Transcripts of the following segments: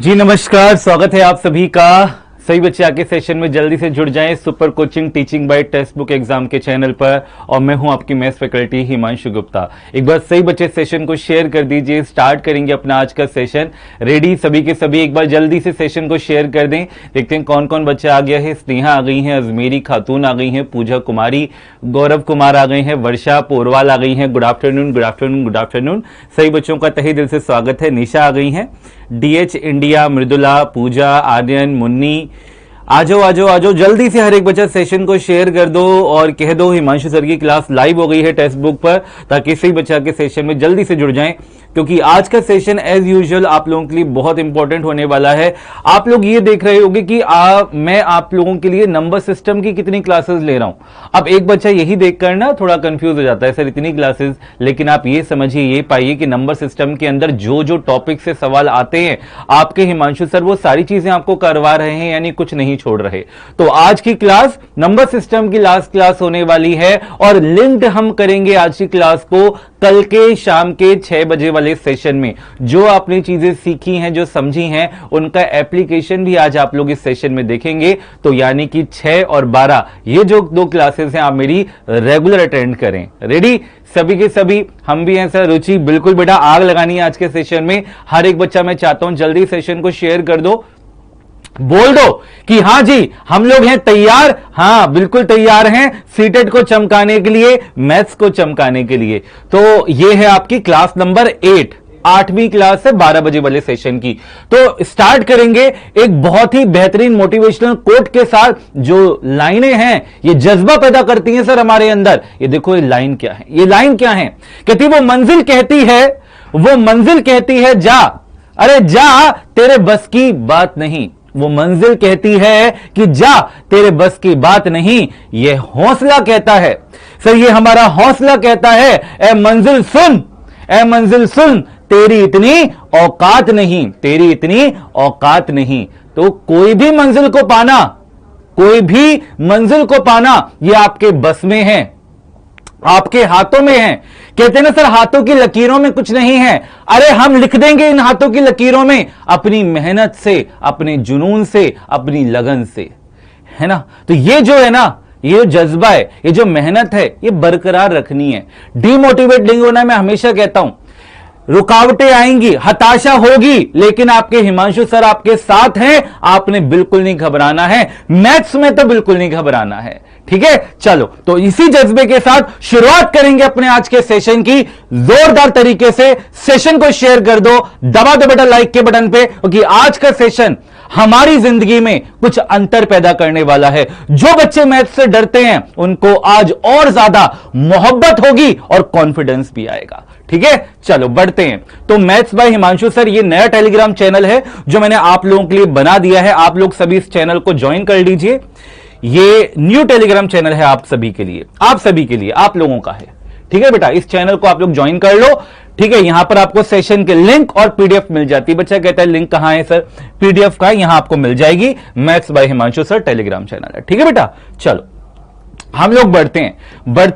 जी नमस्कार, स्वागत है आप सभी का। सही बच्चे आके सेशन में जल्दी से जुड़ जाएं super coaching teaching bye text book exam के चैनल पर। और मैं हूं आपकी मैथ्स फैकल्टी हिमांशु गुप्ता। एक बार सही बच्चे सेशन को शेयर कर दीजिए। स्टार्ट करेंगे अपना आज का सेशन। रेडी सभी के सभी, एक बार जल्दी से सेशन को शेयर कर दें। देखते हैं कौन कौन बच्चा आ गया है। स्नेहा आ गई है, अजमेरी खातून आ गई है, पूजा कुमारी, गौरव कुमार आ गए हैं, वर्षा पोरवाल आ गई हैं। Good afternoon, good afternoon, good afternoon. सही बच्चों का तहे दिल से स्वागत है। निशा आ गई हैं, डीएच इंडिया, मृदुला, पूजा, आर्यन, मुन्नी, आ जाओ जल्दी से। हर एक बच्चा सेशन को शेयर कर दो और कह दो हिमांशु सर की क्लास लाइव हो गई है टेक्स्ट बुक पर, ताकि सही बच्चा के सेशन में जल्दी से जुड़ जाएं, क्योंकि आज का सेशन एज यूजुअल आप लोगों के लिए बहुत इंपॉर्टेंट होने वाला है। आप लोग ये देख रहे होंगे कि मैं आप लोगों के लिए नंबर सिस्टम की कितनी क्लासेस ले रहा हूं। अब एक बच्चा यही देखकर ना थोड़ा कंफ्यूज हो जाता है, सर इतनी क्लासेस, लेकिन आप ये समझिए, ये पाइए कि नंबर सिस्टम के अंदर जो जो टॉपिक से सवाल आते हैं आपके हिमांशु सर वो सारी चीजें आपको करवा रहे हैं, यानी कुछ नहीं छोड़ रहे। तो आज की क्लास नंबर सिस्टम की लास्ट क्लास होने वाली है और लिंक्ड हम करेंगे आज की क्लास को कल के शाम के 6 बजे वाले सेशन में। जो आपने चीजें सीखी हैं, जो समझी हैं, उनका एप्लीकेशन भी आज आप लोग इस सेशन में देखेंगे। तो यानी कि 6 और 12 ये जो 2 क्लासेस हैं आप मेरी रेगुलर अटेंड करें। रेडी सभी के सभी? हम भी हैं सर। रुचि बिल्कुल बेटा, आग लगानी है आज के सेशन में। हर एक बच्चा मैं चाहता हूं जल्दी सेशन को शेयर कर दो, बोल दो कि हाँ जी हम लोग हैं तैयार। हाँ बिल्कुल तैयार हैं सीटेट को चमकाने के लिए, मैथ्स को चमकाने के लिए। तो ये है आपकी क्लास नंबर 8, 8वीं क्लास है 12 बजे वाले सेशन की। तो स्टार्ट करेंगे एक बहुत ही बेहतरीन मोटिवेशनल कोट के साथ। जो लाइनें हैं ये जज्बा पैदा करती हैं सर हमारे अंदर। ये देखो ये लाइन क्या है, ये लाइन क्या है? कहती वो मंजिल कहती है जा, अरे जा तेरे बस की बात नहीं। वो मंजिल कहती है कि जा तेरे बस की बात नहीं। ये हौसला कहता है सर, ये हमारा हौसला कहता है, ए मंजिल सुन, तेरी इतनी औकात नहीं, तेरी इतनी औकात नहीं। तो कोई भी मंजिल को पाना ये आपके बस में है, आपके हाथों में है। कहते हैं ना सर हाथों की लकीरों में कुछ नहीं है। अरे हम लिख देंगे इन हाथों की लकीरों में अपनी मेहनत से, अपने जुनून से, अपनी लगन से, है ना। तो ये जो है ना, ये जो जज्बा है, ये जो मेहनत है, ये बरकरार रखनी है। डीमोटिवेट नहीं होना। मैं हमेशा कहता हूं रुकावटें आएंगी, हताशा होगी, लेकिन आपके हिमांशु सर आपके साथ हैं। आपने बिल्कुल नहीं घबराना है, मैथ्स में तो बिल्कुल नहीं घबराना है। ठीक है, चलो तो इसी जज्बे के साथ शुरुआत करेंगे अपने आज के सेशन की जोरदार तरीके से। सेशन को शेयर कर दो, दबा दो बेटा लाइक के बटन पे, क्योंकि आज का सेशन हमारी जिंदगी में कुछ अंतर पैदा करने वाला है। जो बच्चे मैथ्स से डरते हैं उनको आज और ज्यादा मोहब्बत होगी और कॉन्फिडेंस भी आएगा। ठीक है, चलो बढ़ते हैं। तो मैथ्स बाय हिमांशु सर ये नया टेलीग्राम चैनल है जो मैंने आप लोगों के लिए बना दिया है। आप लोग सभी इस चैनल को ज्वाइन कर लीजिए। ये न्यू टेलीग्राम चैनल है आप सभी के लिए, आप लोगों का है। ठीक है बेटा, इस चैनल को आप लोग ज्वाइन कर लो। ठीक है, यहां पर आपको सेशन के लिंक और पीडीएफ मिल जाती है। बच्चा कहता है लिंक कहां है सर? पीडीएफ का यहां आपको मिल जाएगी। Maths by Himanshu sir Telegram channel है। ठीक है बेटा, चलो हम लोग बढ़ते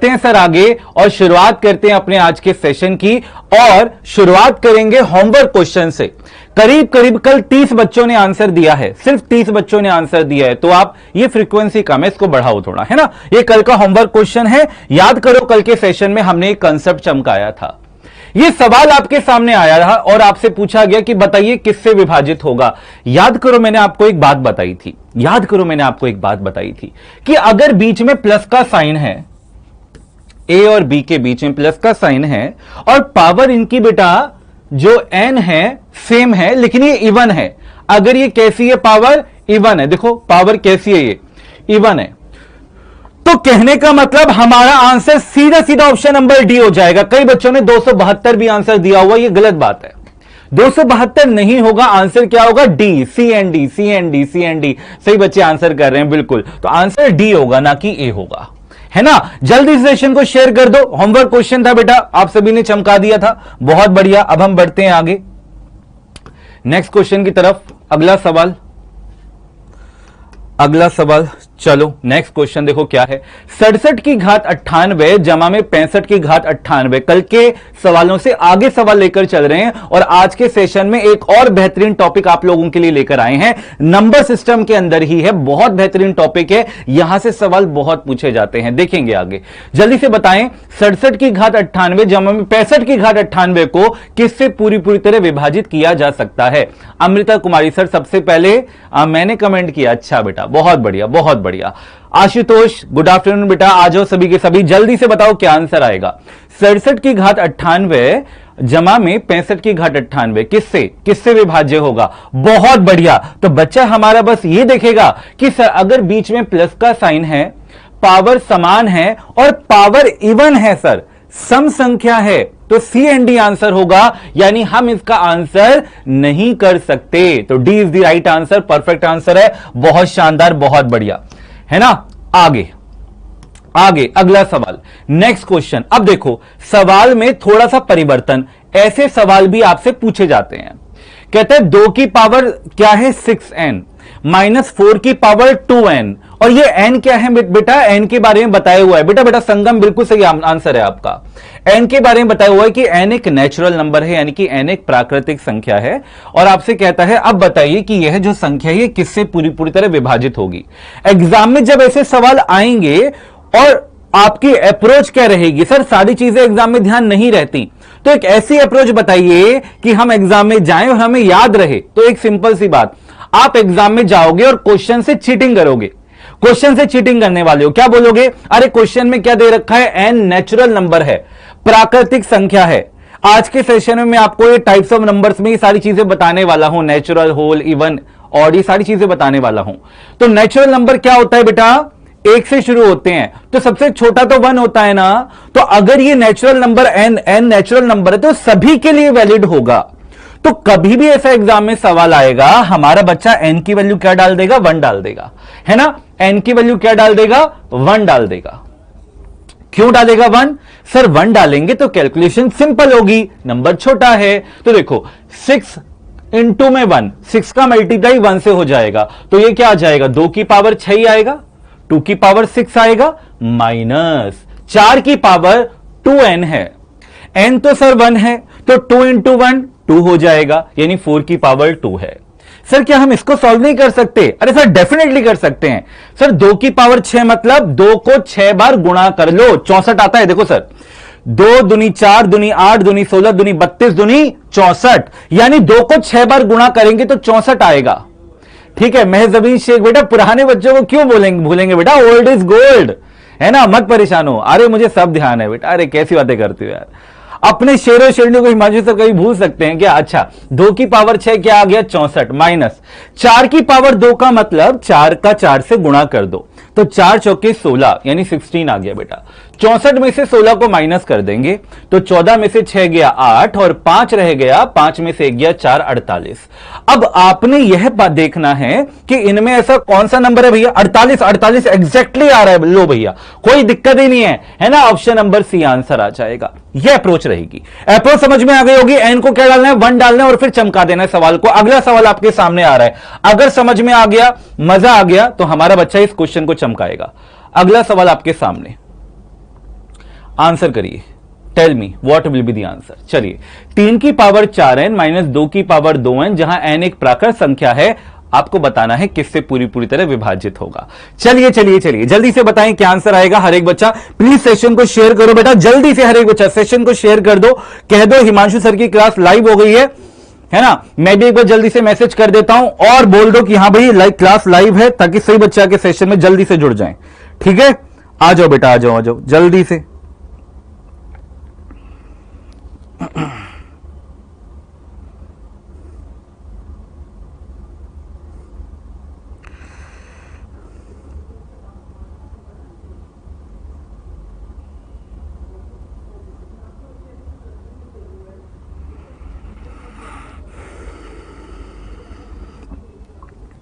हैं सर आगे और शुरुआत करते हैं अपने आज के सेशन की। और शुरुआत करेंगे होमवर्क क्वेश्चन से। करीब कल 30 बच्चों ने आंसर दिया है, सिर्फ 30 बच्चों ने आंसर दिया है। तो आप ये फ्रीक्वेंसी कम है, इसको बढ़ाओ थोड़ा, है ना। ये कल का होमवर्क क्वेश्चन है। याद करो कल के सेशन में हमने एक कंसेप्ट चमकाया था। ये सवाल आपके सामने आया था और आपसे पूछा गया कि बताइए किससे विभाजित होगा। याद करो मैंने आपको एक बात बताई थी कि अगर बीच में प्लस का साइन है, ए और बी के बीच में प्लस का साइन है और पावर इनकी बेटा जो एन है सेम है, लेकिन ये इवन है। अगर ये कैसी है? पावर इवन है। देखो पावर कैसी है, ये इवन है। तो कहने का मतलब हमारा आंसर सीधा ऑप्शन नंबर डी हो जाएगा। कई बच्चों ने 272 भी आंसर दिया हुआ, ये गलत बात है। 272 नहीं होगा, आंसर क्या होगा? D, C and D. सही बच्चे आंसर कर रहे हैं बिल्कुल। तो आंसर डी होगा, ना कि ए होगा, है ना। जल्दी सेशन को शेयर कर दो। होमवर्क क्वेश्चन था बेटा, आप सभी ने चमका दिया था, बहुत बढ़िया। अब हम बढ़ते हैं आगे नेक्स्ट क्वेश्चन की तरफ। अगला सवाल चलो नेक्स्ट क्वेश्चन देखो क्या है। 67 की घात 98 जमा में 65 की घात 98। कल के सवालों से आगे सवाल लेकर चल रहे हैं और आज के सेशन में एक और बेहतरीन टॉपिक आप लोगों के लिए लेकर आए हैं। नंबर सिस्टम के अंदर ही है, बहुत बेहतरीन टॉपिक है, यहां से सवाल बहुत पूछे जाते हैं, देखेंगे आगे। जल्दी से बताएं 67 की घात 98 जमा में 65 की घात 98 को किससे पूरी तरह विभाजित किया जा सकता है। अमृता कुमारी सर सबसे पहले मैंने कमेंट किया, अच्छा बेटा बहुत बढ़िया बहुत बढ़िया। आशुतोष गुड आफ्टरनून बेटा, आ जाओ सभी के सभी, जल्दी से बताओ क्या आंसर आएगा। 67 की घात 98 जमा में 65 की घात 98 किससे विभाज्य होगा। बहुत बढ़िया। तो बच्चा हमारा बस ये देखेगा कि सर अगर बीच में प्लस का साइन है, पावर समान है और पावर इवन है, सर सम संख्या है, तो सी एंड डी आंसर होगा, यानी हम इसका आंसर नहीं कर सकते। तो D is the right answer, perfect answer है। बहुत शानदार, बहुत बढ़िया, है ना। आगे अगला सवाल, नेक्स्ट क्वेश्चन। अब देखो सवाल में थोड़ा सा परिवर्तन, ऐसे सवाल भी आपसे पूछे जाते हैं। कहते हैं 2 की पावर क्या है 6n माइनस 4 की पावर 2n, और ये n क्या है बेटा, n के बारे में बताया हुआ है। बेटा संगम बिल्कुल सही आंसर है आपका। n के बारे में बताया हुआ है कि n एक नेचुरल नंबर है, यानी कि n एक प्राकृतिक संख्या है। और आपसे कहता है अब बताइए कि यह जो संख्या है किससे पूरी तरह विभाजित होगी। एग्जाम में जब ऐसे सवाल आएंगे और आपकी अप्रोच क्या रहेगी, सर सारी चीजें एग्जाम में ध्यान नहीं रहती, तो एक ऐसी अप्रोच बताइए कि हम एग्जाम में जाएं और हमें याद रहे। तो एक सिंपल सी बात, आप एग्जाम में जाओगे और क्वेश्चन से चीटिंग करोगे। क्वेश्चन से चीटिंग करने वाले हो, क्या बोलोगे, अरे क्वेश्चन में क्या दे रखा है, n नेचुरल नंबर है, प्राकृतिक संख्या है। आज के सेशन में मैं आपको ये टाइप्स ऑफ नंबर्स में ये सारी चीजें बताने वाला हूं, नेचुरल, होल, इवन, ऑड, ये सारी चीजें बताने वाला हूं। तो नेचुरल नंबर क्या होता है बेटा, 1 से शुरू होते हैं, तो सबसे छोटा तो 1 होता है ना। तो अगर ये natural number n natural number है तो सभी के लिए वैलिड होगा। तो कभी भी ऐसा एग्जाम में सवाल आएगा, हमारा बच्चा n की वैल्यू क्या डाल देगा, 1 डाल देगा, है ना। n की वैल्यू क्या डाल देगा, 1 डाल देगा। क्यों डालेगा 1, सर 1 डालेंगे तो कैलकुलेशन सिंपल होगी, नंबर छोटा है। तो देखो 6 इंटू में 1, 6 का मल्टीप्लाई 1 से हो जाएगा, तो ये क्या आ जाएगा, 2 की पावर 6 ही आएगा, 2 की पावर 6 आएगा, माइनस 4 की पावर 2n है। n तो सर 1 है, तो 2 इंटू 1 2 हो जाएगा, यानी 4 की पावर 2 है। सर क्या हम इसको सॉल्व नहीं कर सकते, अरे सर डेफिनेटली कर सकते हैं। सर 2 की पावर 6 मतलब 2 को 6 बार गुणा कर लो, 64 आता है। देखो सर 2 दूनी 4 दूनी 8 दूनी 16 दूनी 32 दूनी 64, यानी 2 को 6 बार गुणा करेंगे तो 64 आएगा। ठीक है, महजबीन शेख बेटा पुराने बच्चों को क्यों भूलेंगे बेटा, ओल्ड इज गोल्ड, है ना, मत परेशान हो। अरे मुझे सब ध्यान है बेटा, अरे कैसी बातें करती हो यार, अपने शेरों शेरनियों को हिमांशु सर कभी भूल सकते हैं क्या। अच्छा 2 की पावर 6 क्या आ गया, 64, माइनस 4 की पावर 2 का मतलब 4 का 4 से गुणा कर दो, तो 4 चौके 16 यानी 16 आ गया बेटा। 64 में से 16 को माइनस कर देंगे तो 14 में से 6 गया 8 और 5 रह गया, 5 में से 1 गया 4, 48। अब आपने यह बात देखना है कि इनमें ऐसा कौन सा नंबर है भैया, 48 एग्जैक्टली आ रहा है, लो भैया कोई दिक्कत ही नहीं है ना, ऑप्शन नंबर सी आंसर आ जाएगा। यह अप्रोच रहेगी। अप्रोच समझ में आ गई होगी, एन को क्या डालना है, 1 डालना है और फिर चमका देना है सवाल को। अगला सवाल आपके सामने आ रहा है, अगर समझ में आ गया, मजा आ गया, तो हमारा बच्चा इस क्वेश्चन को चमकाएगा। अगला सवाल आपके सामने, आंसर करिए, tell me what will be the answer. चलिए 3 की पावर 4n माइनस 2 की पावर 2n, जहां n एक प्राकृत संख्या है, आपको बताना है किससे पूरी तरह विभाजित होगा। चलिए जल्दी से बताएं क्या आंसर आएगा। हर एक बच्चा प्लीज सेशन को शेयर करो बेटा, जल्दी से हर एक बच्चा सेशन को शेयर कर दो, कह दो हिमांशु सर की क्लास लाइव हो गई है ना। मैं भी एक बार जल्दी से मैसेज कर देता हूं और बोल दो कि हां भाई क्लास लाइव है, ताकि सही बच्चा के सेशन में जल्दी से जुड़ जाए। ठीक है, आ जाओ बेटा, आ जाओ जल्दी से।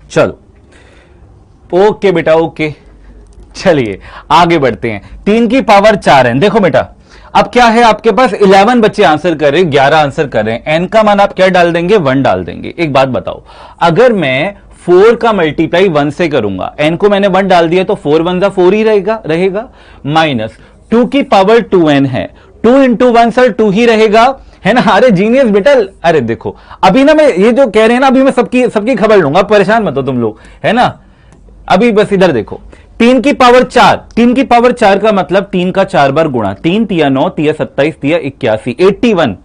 चलो ओके बेटा, ओके चलिए आगे बढ़ते हैं। 3 की पावर 4n, देखो बेटा अब क्या है आपके पास, 11 बच्चे आंसर कर रहे हैं, 11 आंसर कर रहे हैं, n का मान आप क्या डाल देंगे, 1 डाल देंगे। एक बात बताओ, अगर मैं 4 का मल्टीप्लाई 1 से करूंगा, n को मैंने 1 डाल दिया तो 4 1 जा 4 ही रहेगा माइनस 2 की पावर 2n है, 2 इंटू 1 सर 2 ही रहेगा, है ना। अरे जीनियस बेटा, अरे देखो अभी ना मैं ये जो कह रहे हैं ना, अभी मैं सबकी खबर लूंगा, परेशान मत हो तुम लोग, है ना। अभी बस इधर देखो, 3 की पावर 4, 3 की पावर 4 का मतलब 3 का 4 बार गुणा, 3 तिया 9 तिया 27 तिया 81, 81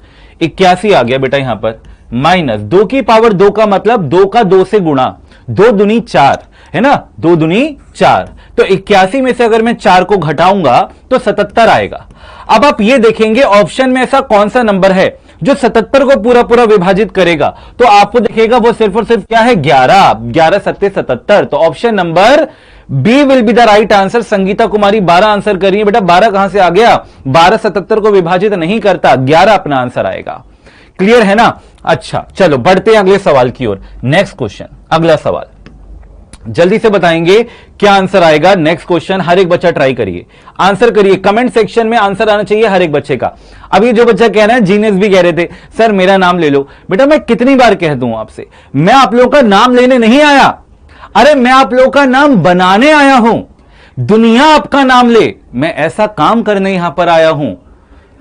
81 आ गया बेटा यहां पर, माइनस 2 की पावर 2 का मतलब 2 का 2 से गुणा, 2 दूनी 4, है ना, 2 दूनी 4, तो 81 में से अगर मैं 4 को घटाऊंगा तो 77 आएगा। अब आप ये देखेंगे ऑप्शन में ऐसा कौन सा नंबर है जो 77 को पूरा पूरा विभाजित करेगा, तो आपको दिखेगा वो सिर्फ और सिर्फ क्या है, 11, 11 सत्ते 77, तो option number B will be the right answer. Sangeeta Kumari 12 answer कर रही है, बेटा 12 कहां से आ गया, 12 77 को विभाजित नहीं करता, 11 अपना आंसर आएगा। क्लियर है ना। अच्छा चलो बढ़ते हैं अगले सवाल की ओर। नेक्स्ट क्वेश्चन, अगला सवाल जल्दी से बताएंगे क्या आंसर आएगा। नेक्स्ट क्वेश्चन हर एक बच्चा ट्राई करिए, आंसर करिए, कमेंट सेक्शन में आंसर आना चाहिए हर एक बच्चे का। अभी जो बच्चा कह रहा है, जीनियस भी कह रहे थे सर मेरा नाम ले लो, बेटा मैं कितनी बार कह दूं आपसे, मैं आप लोगों का नाम लेने नहीं आया, अरे मैं आप लोगों का नाम बनाने आया हूं, दुनिया आपका नाम ले, मैं ऐसा काम करने यहां पर आया हूं।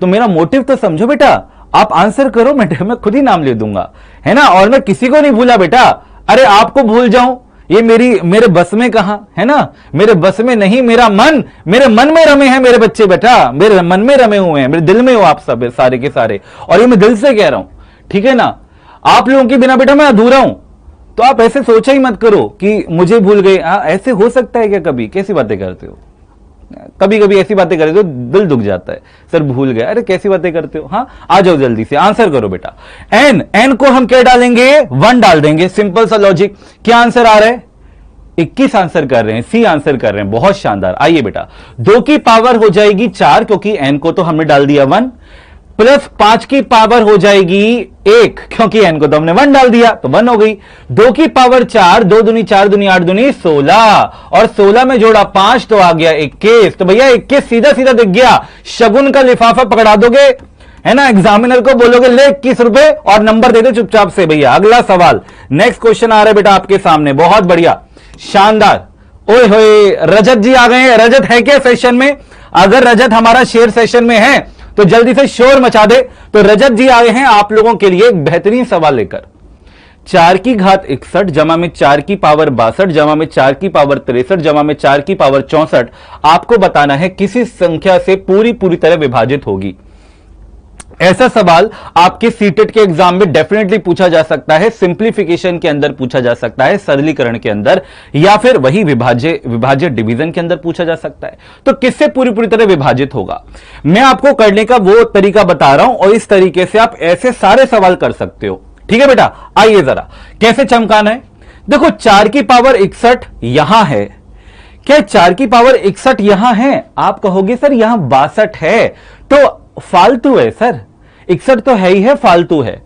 तो मेरा मोटिव तो समझो बेटा, आप आंसर करो, मैं खुद ही नाम ले दूंगा, है ना। और मैं किसी को नहीं भूला बेटा, अरे आपको भूल जाऊं ये मेरे बस में कहां, है ना, मेरे बस में नहीं, मेरा मन, मेरे मन में रमे हैं मेरे बच्चे बेटा, मेरे मन में रमे हुए हैं, मेरे दिल में हो आप सब सारे के सारे, और ये मैं दिल से कह रहा हूं, ठीक है ना। आप लोगों के बिना बेटा मैं अधूरा हूं, तो आप ऐसे सोचा ही मत करो कि मुझे भूल गए। ऐसे हो सकता है क्या कभी, कैसी बातें करते हो, कभी कभी ऐसी बातें करते हो दिल दुख जाता है, सर भूल गए, अरे कैसी बातें करते हो। हाँ आ जाओ जल्दी से आंसर करो बेटा। एन को हम क्या डालेंगे, 1 डाल देंगे, सिंपल सा लॉजिक। क्या आंसर आ रहा है, 21 आंसर कर रहे हैं, सी आंसर कर रहे हैं, बहुत शानदार। आइए बेटा 2 की पावर हो जाएगी 4, क्योंकि एन को तो हमने डाल दिया 1, प्लस 5 की पावर हो जाएगी 1, क्योंकि एन को तो हमने 1 डाल दिया तो 1 हो गई। 2 की पावर 4, 2 दूनी 4 दूनी 8 दूनी 16, और 16 में जोड़ा 5 तो आ गया 21। तो भैया 21 सीधा सीधा दिख गया, शगुन का लिफाफा पकड़ा दोगे, है ना, एग्जामिनर को बोलोगे ले 21 रुपए और नंबर दे दो चुपचाप से। भैया अगला सवाल, नेक्स्ट क्वेश्चन आ रहा है बेटा आपके सामने, बहुत बढ़िया शानदार। ओए होए रजत जी आ गए हैं, रजत है क्या सेशन में, अगर रजत हमारा शेयर सेशन में है तो जल्दी से शोर मचा दे। तो रजत जी आए हैं आप लोगों के लिए एक बेहतरीन सवाल लेकर। 4 की घात 61 जमा में 4 की पावर 62 जमा में 4 की पावर 63 जमा में 4 की पावर 64 आपको बताना है किसी संख्या से पूरी तरह विभाजित होगी। ऐसा सवाल आपके सीटेट के एग्जाम में डेफिनेटली पूछा जा सकता है, सिंप्लीफिकेशन के अंदर पूछा जा सकता है, सरलीकरण के अंदर, या फिर वही विभाज्य डिवीजन के अंदर पूछा जा सकता है। तो किससे पूरी तरह विभाजित होगा, मैं आपको करने का वो तरीका बता रहा हूं, और इस तरीके से आप ऐसे सारे सवाल कर सकते हो। ठीक है बेटा, आइए जरा कैसे चमकाना है। देखो 4 की पावर 61 यहां है, क्या 4 की पावर 61 यहां है, आप कहोगे सर यहां 62 है, तो फालतू है सर, 61 तो है ही है, फालतू है।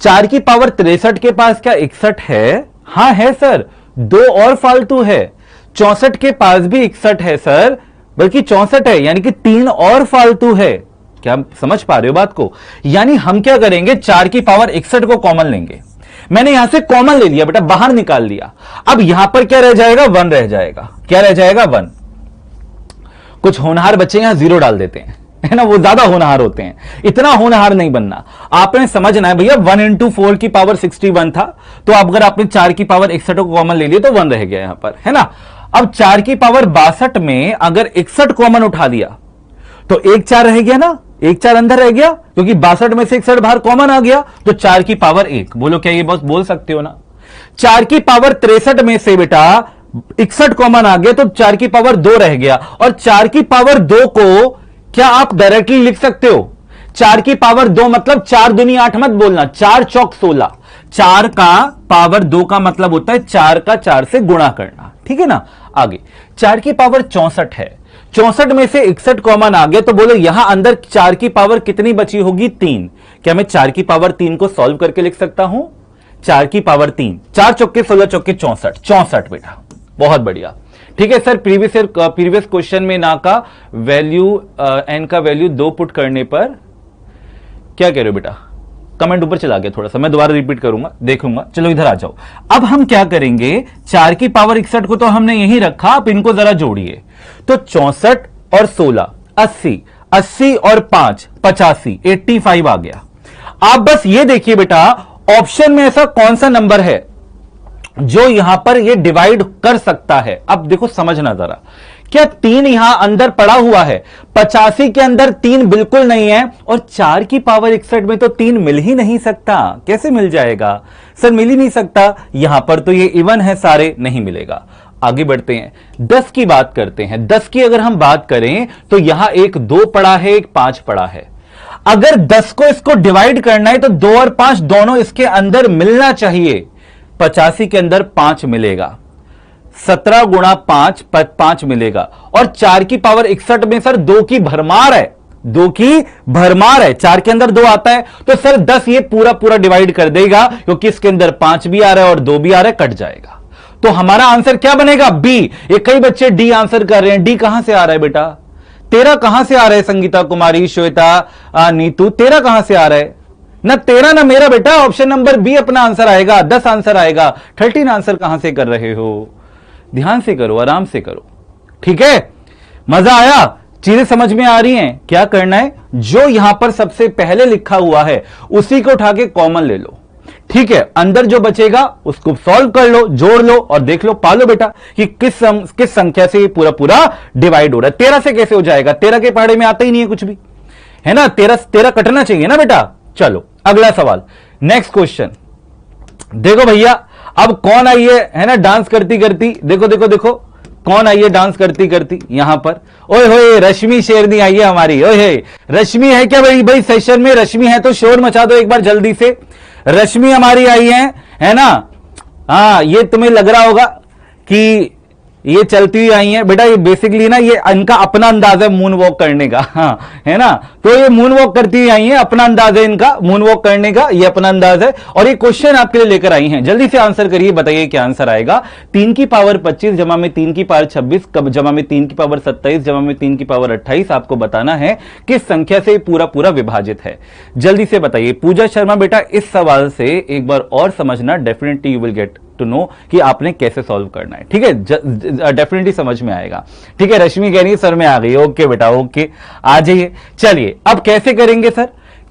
4 की पावर 63 के पास क्या 61 है, हां है सर, 2 और फालतू है। 64 के पास भी 61 है सर, बल्कि 64 है, यानी कि 3 और फालतू है। क्या समझ पा रहे हो बात को, यानी हम क्या करेंगे, 4 की पावर 61 को कॉमन लेंगे, मैंने यहां से कॉमन ले लिया बेटा, बाहर निकाल लिया। अब यहां पर क्या रह जाएगा, 1 रह जाएगा, क्या रह जाएगा 1। कुछ होनहार बच्चे यहां 0 डाल देते हैं, है ना, वो ज्यादा होनहार होते हैं, इतना होनहार नहीं बनना। आपने समझना है भैया 1 इंटू 4 की पावर 61 था, तो अगर आपने 4 की पावर 61 को कॉमन ले लिया तो 1 रह गया यहां पर, है ना। अब 4 की पावर 62 में अगर 61 कॉमन उठा दिया तो 1 4 रह गया ना, 1 4 अंदर रह गया, क्योंकि 62 में से 61 बाहर कॉमन आ गया, तो 4 की पावर 1। बोलो क्या ये बस बोल सकते हो ना। 4 की पावर 63 में से बेटा 61 कॉमन आ गया, तो 4 की पावर 2 रह गया, और 4 की पावर 2 को क्या आप डायरेक्टली लिख सकते हो, 4 की पावर 2 मतलब 4 दूनी 8 मत बोलना, 4 चौक 16, 4 का पावर 2 का मतलब होता है 4 का 4 से गुणा करना, ठीक है ना। आगे 4 की पावर 64 है, 64 में से 61 कॉमन आ गया, तो बोलो यहां अंदर 4 की पावर कितनी बची होगी, 3। क्या मैं 4 की पावर 3 को सॉल्व करके लिख सकता हूं, 4 की पावर 3, 4 चौके 16 चौके 64, 64 बेटा, बहुत बढ़िया। ठीक है सर, प्रीवियस क्वेश्चन में ना का वैल्यू एन का वैल्यू 2 पुट करने पर क्या कह रहे हो बेटा, कमेंट ऊपर चला गया थोड़ा सा, मैं दोबारा रिपीट करूंगा, देखूंगा। चलो इधर आ जाओ। अब हम क्या करेंगे, 4 की पावर 61 को तो हमने यही रखा, आप इनको जरा जोड़िए। तो 64 और 16 80, 80 और 5 85, 85 आ गया। आप बस ये देखिए बेटा, ऑप्शन में ऐसा कौन सा नंबर है जो यहां पर ये डिवाइड कर सकता है। अब देखो समझना जरा, क्या 3 यहां अंदर पड़ा हुआ है? 85 के अंदर 3 बिल्कुल नहीं है, और 4 की पावर 61 में तो 3 मिल ही नहीं सकता। कैसे मिल जाएगा सर? मिल ही नहीं सकता। यहां पर तो ये इवन है, सारे नहीं मिलेगा। आगे बढ़ते हैं, 10 की बात करते हैं। 10 की अगर हम बात करें तो यहां एक 2 पड़ा है, एक 5 पड़ा है। अगर 10 को इसको डिवाइड करना है तो 2 और 5 दोनों इसके अंदर मिलना चाहिए। 85 के अंदर 5 मिलेगा, 17 गुणा 5 5 मिलेगा, और 4 की पावर 61 में सर 2 की भरमार है, 2 की भरमार है। 4 के अंदर 2 आता है तो सर 10 ये पूरा पूरा डिवाइड कर देगा, क्योंकि इसके अंदर 5 भी आ रहा है और 2 भी आ रहा है, कट जाएगा। तो हमारा आंसर क्या बनेगा? बी। ये कई बच्चे डी आंसर कर रहे हैं। डी कहां से आ रहा है बेटा? तेरा कहां से आ रहा है? संगीता कुमारी, श्वेता, नीतू, तेरा कहां से आ रहा है? ना तेरा ना मेरा बेटा, ऑप्शन नंबर बी अपना आंसर आएगा। 10 आंसर आएगा। 13 आंसर कहां से कर रहे हो? ध्यान से करो, आराम से करो, ठीक है? मजा आया? चीजें समझ में आ रही हैं? क्या करना है, जो यहां पर सबसे पहले लिखा हुआ है उसी को उठा के कॉमन ले लो, ठीक है? अंदर जो बचेगा उसको सॉल्व कर लो, जोड़ लो और देख लो, पालो बेटा कि किस संख्या से ये पूरा पूरा डिवाइड हो रहा है। 13 से कैसे हो जाएगा? 13 के पहाड़े में आता ही नहीं है कुछ भी, है ना? 13 कटना चाहिए ना बेटा। चलो अगला सवाल, नेक्स्ट क्वेश्चन। देखो भैया, अब कौन आई है ना डांस करती करती? देखो देखो देखो, कौन आई है डांस करती करती यहां पर? ओए होए, रश्मि शेरनी आई है हमारी। ओए होए, रश्मि है क्या भाई सेशन में? रश्मि है तो शोर मचा दो एक बार जल्दी से। रश्मि हमारी आई है ना? हाँ, ये तुम्हें लग रहा होगा कि ये चलती हुई आई है बेटा, ये बेसिकली ना ये इनका अपना अंदाज है मून वॉक करने का, हाँ, है ना? तो ये मून वॉक करती हुई आई है, अपना अंदाज है इनका मून वॉक करने का, ये अपना अंदाज है। और ये क्वेश्चन आपके लिए लेकर आई हैं, जल्दी से आंसर करिए, बताइए क्या आंसर आएगा। 3 की पावर 25 जमा में 3 की पावर 26 जमा में 3 की पावर 27 जमा में 3 की पावर 28 आपको बताना है किस संख्या से पूरा पूरा विभाजित है। जल्दी से बताइए। पूजा शर्मा बेटा, इस सवाल से एक बार और समझना, definitely you will get to know कि आपने कैसे सॉल्व करना है, ठीक है? डेफिनेटली समझ में आएगा, ठीक है? रश्मि कह रही है सर में आ गई। ओके बेटा, ओके, आ जाइए। चलिए अब कैसे करेंगे सर?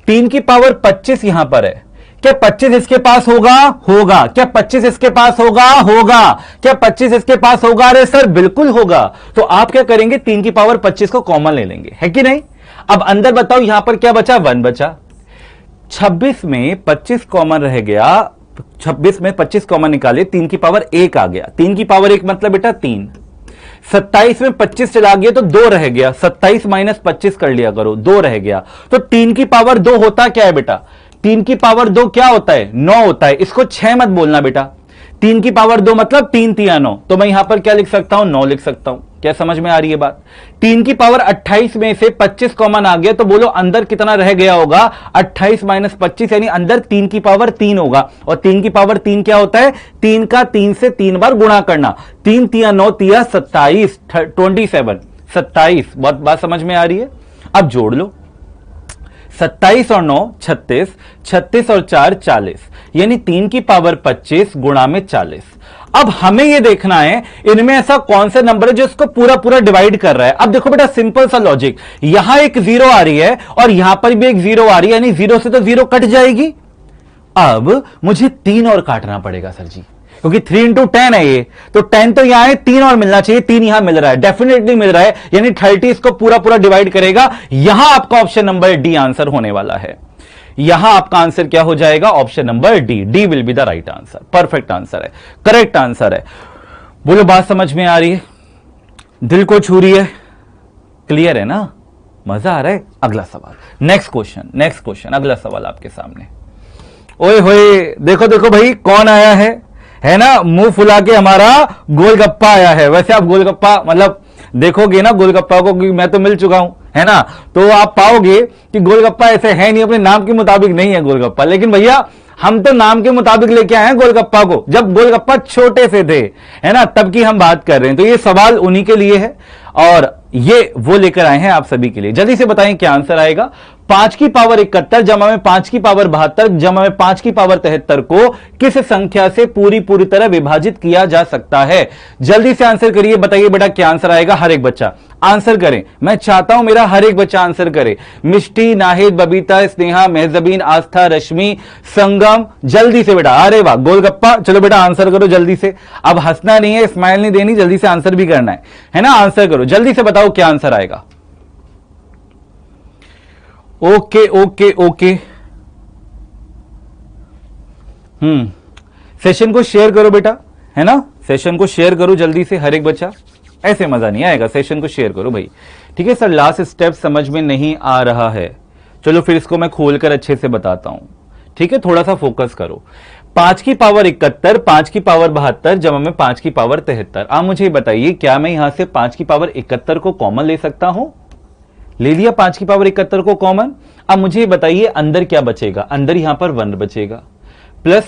3 की पावर 25 यहां पर है, क्या 25 इसके पास होगा? होगा। क्या 25 इसके पास होगा? होगा। क्या 25 इसके पास होगा? अरे सर बिल्कुल होगा। तो आप क्या करेंगे? 3 की पावर 25 को कॉमन ले लेंगे, है कि नहीं? अब अंदर बताओ यहां पर क्या बचा? 1 बचा। 26 में 25 कॉमन रह गया, 26 में 25 कॉमन निकाले, 3 की पावर 1 आ गया। 3 की पावर 1 मतलब बेटा 3। 27 में 25 चला गया तो 2 रह गया, 27 माइनस 25 कर लिया करो, 2 रह गया। तो 3 की पावर 2 होता क्या है बेटा? 3 की पावर 2 क्या होता है? 9 होता है। इसको 6 मत बोलना बेटा। 3 की पावर 2 मतलब 3 तिया 9, तो मैं यहां पर क्या लिख सकता हूं? 9 लिख सकता हूं। क्या समझ में आ रही है बात? 3 की पावर 28 में से 25 कॉमन आ गया, तो बोलो अंदर कितना रह गया होगा? 28 माइनस 25, यानी अंदर 3 की पावर 3 होगा। और 3 की पावर 3 क्या होता है? 3 का 3 से 3 बार गुणा करना। 3 तिया 9 तिया 27, 27, 27। बात समझ में आ रही है? अब जोड़ लो, 27 और 9 36, 36 और 4 40, यानी 3 की पावर 25 गुणा में 40। अब हमें यह देखना है इनमें ऐसा कौन सा नंबर है जो इसको पूरा पूरा डिवाइड कर रहा है। अब देखो बेटा, सिंपल सा लॉजिक, यहां एक 0 आ रही है और यहां पर भी एक 0 आ रही है, यानी 0 से तो 0 कट जाएगी। अब मुझे 3 और काटना पड़ेगा सर जी, क्योंकि 3 इंटू 10 है ये, तो 10 तो यहां है, 3 और मिलना चाहिए। 3 यहां मिल रहा है, डेफिनेटली मिल रहा है, यानी 30 इसको पूरा पूरा डिवाइड करेगा। यहां आपका ऑप्शन नंबर डी आंसर होने वाला है। यहां आपका आंसर क्या हो जाएगा? Option number D. D will be the right answer. Perfect answer है, करेक्ट आंसर है। बोलो, बात समझ में आ रही है? दिल को छू रही है? क्लियर है ना? मजा आ रहा है? अगला सवाल, नेक्स्ट क्वेश्चन, अगला सवाल आपके सामने। ओए होए, देखो देखो भाई, कौन आया है ना? मुंह फुला के हमारा गोलगप्पा आया है। वैसे आप गोलगप्पा मतलब देखोगे ना गोलगप्पा को, क्योंकि मैं तो मिल चुका हूं, है ना? तो आप पाओगे कि गोलगप्पा ऐसे है नहीं, अपने नाम के मुताबिक नहीं है गोलगप्पा। लेकिन भैया हम तो नाम के मुताबिक लेके आए हैं गोलगप्पा को, जब गोलगप्पा छोटे से थे, है ना? तब की हम बात कर रहे हैं। तो ये सवाल उन्हीं के लिए है। और ये वो लेकर आए हैं आप सभी के लिए। जल्दी से बताएं क्या आंसर आएगा। 5 की पावर 71 जमा में 5 की पावर 72 जमा में 5 की पावर 73 को किस संख्या से पूरी तरह विभाजित किया जा सकता है? जल्दी से आंसर करिए, बताइए बेटा क्या आंसर आएगा। हर एक बच्चा आंसर करें, मैं चाहता हूं मेरा हर एक बच्चा आंसर करे। मिष्टी, नाहिद, बबीता, स्नेहा, मेहजबीन, आस्था, रश्मि, संगम, जल्दी से बेटा। अरे वाह, गोलगप्पा, चलो बेटा आंसर करो जल्दी से। अब हंसना नहीं है, स्माइल नहीं देनी, जल्दी से आंसर भी करना है ना। आंसर करो जल्दी से, बताओ क्या आंसर आएगा। ओके ओके ओके, सेशन को शेयर करो बेटा, है ना। सेशन को शेयर करो जल्दी से हर एक बच्चा, ऐसे मजा नहीं आएगा। सेशन को शेयर करो भाई, ठीक है। सर लास्ट स्टेप समझ में नहीं आ रहा है, चलो फिर इसको मैं खोलकर अच्छे से बताता हूं, ठीक है। थोड़ा सा फोकस करो। 5 की पावर 71, 5 की पावर 72 जमा में 5 की पावर 73। आप मुझे बताइए, क्या मैं यहां से 5 की पावर 71 को कॉमन ले सकता हूं? ले लिया 5 की पावर 71 को कॉमन। अब मुझे बताइए अंदर क्या बचेगा? अंदर यहां पर 1 बचेगा, प्लस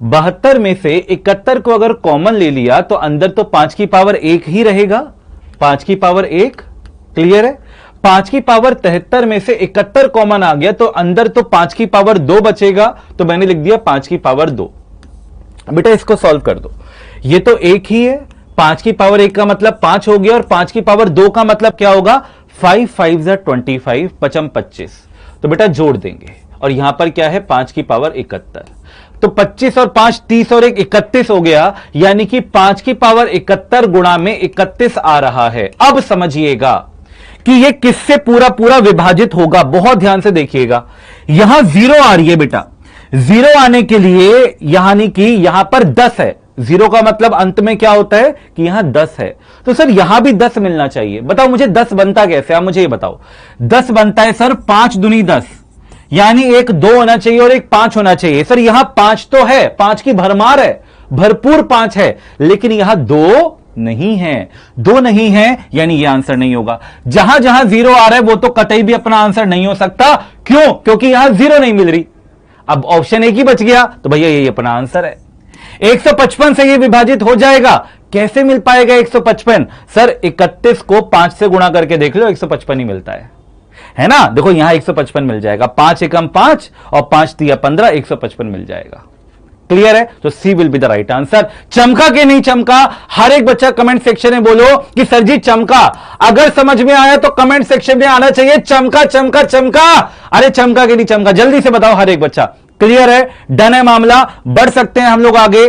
72 में से 71 को अगर कॉमन ले लिया तो अंदर तो 5 की पावर 1 ही रहेगा, 5 की पावर 1, क्लियर है। 5 की पावर 73 में से 71 कॉमन आ गया तो अंदर तो 5 की पावर 2 बचेगा, तो मैंने लिख दिया 5 की पावर 2। बेटा इसको सॉल्व कर दो, ये तो एक ही है। 5 की पावर 1 का मतलब 5 हो गया, और 5 की पावर 2 का मतलब क्या होगा? 5 5 जा 25, 5 25। तो बेटा जोड़ देंगे, और यहां पर क्या है? 5 की पावर 71। तो 25 और 5 30 और 1 31 हो गया, यानी कि 5 की पावर 71 गुणा में 31 आ रहा है। अब समझिएगा कि यह किससे पूरा विभाजित होगा, बहुत ध्यान से देखिएगा। यहां 0 आ रही है बेटा, 0 आने के लिए यानी कि यहां पर 10 है। 0 का मतलब अंत में क्या होता है कि यहां 10 है, तो सर यहां भी 10 मिलना चाहिए। बताओ मुझे 10 बनता कैसे? आप मुझे ये बताओ। 10 बनता है सर 5 दूनी 10, यानी एक 2 होना चाहिए और एक 5 होना चाहिए। सर यहां 5 तो है, 5 की भरमार है, भरपूर 5 है, लेकिन यहां 2 नहीं है। 2 नहीं है यानी यह आंसर नहीं होगा। जहां जहां 0 आ रहा है वो तो कतई भी अपना आंसर नहीं हो सकता। क्यों? क्योंकि यहां 0 नहीं मिल रही। अब ऑप्शन एक ही बच गया, तो भैया यही अपना आंसर है। 155 से यह विभाजित हो जाएगा। कैसे मिल पाएगा 155? सर 31 को 5 से गुणा करके देख लो, 155 ही मिलता है ना। देखो यहां 155 मिल जाएगा, 5 एकम 5 और 5 तिया 15, 155 मिल जाएगा। क्लियर है? तो C will be the right answer. चमका के नहीं चमका? हर एक बच्चा कमेंट सेक्शन में बोलो कि सर जी चमका। अगर समझ में आया तो कमेंट सेक्शन में आना चाहिए चमका चमका चमका। अरे चमका के नहीं चमका? जल्दी से बताओ हर एक बच्चा। क्लियर है? डन है मामला? बढ़ सकते हैं हम लोग आगे?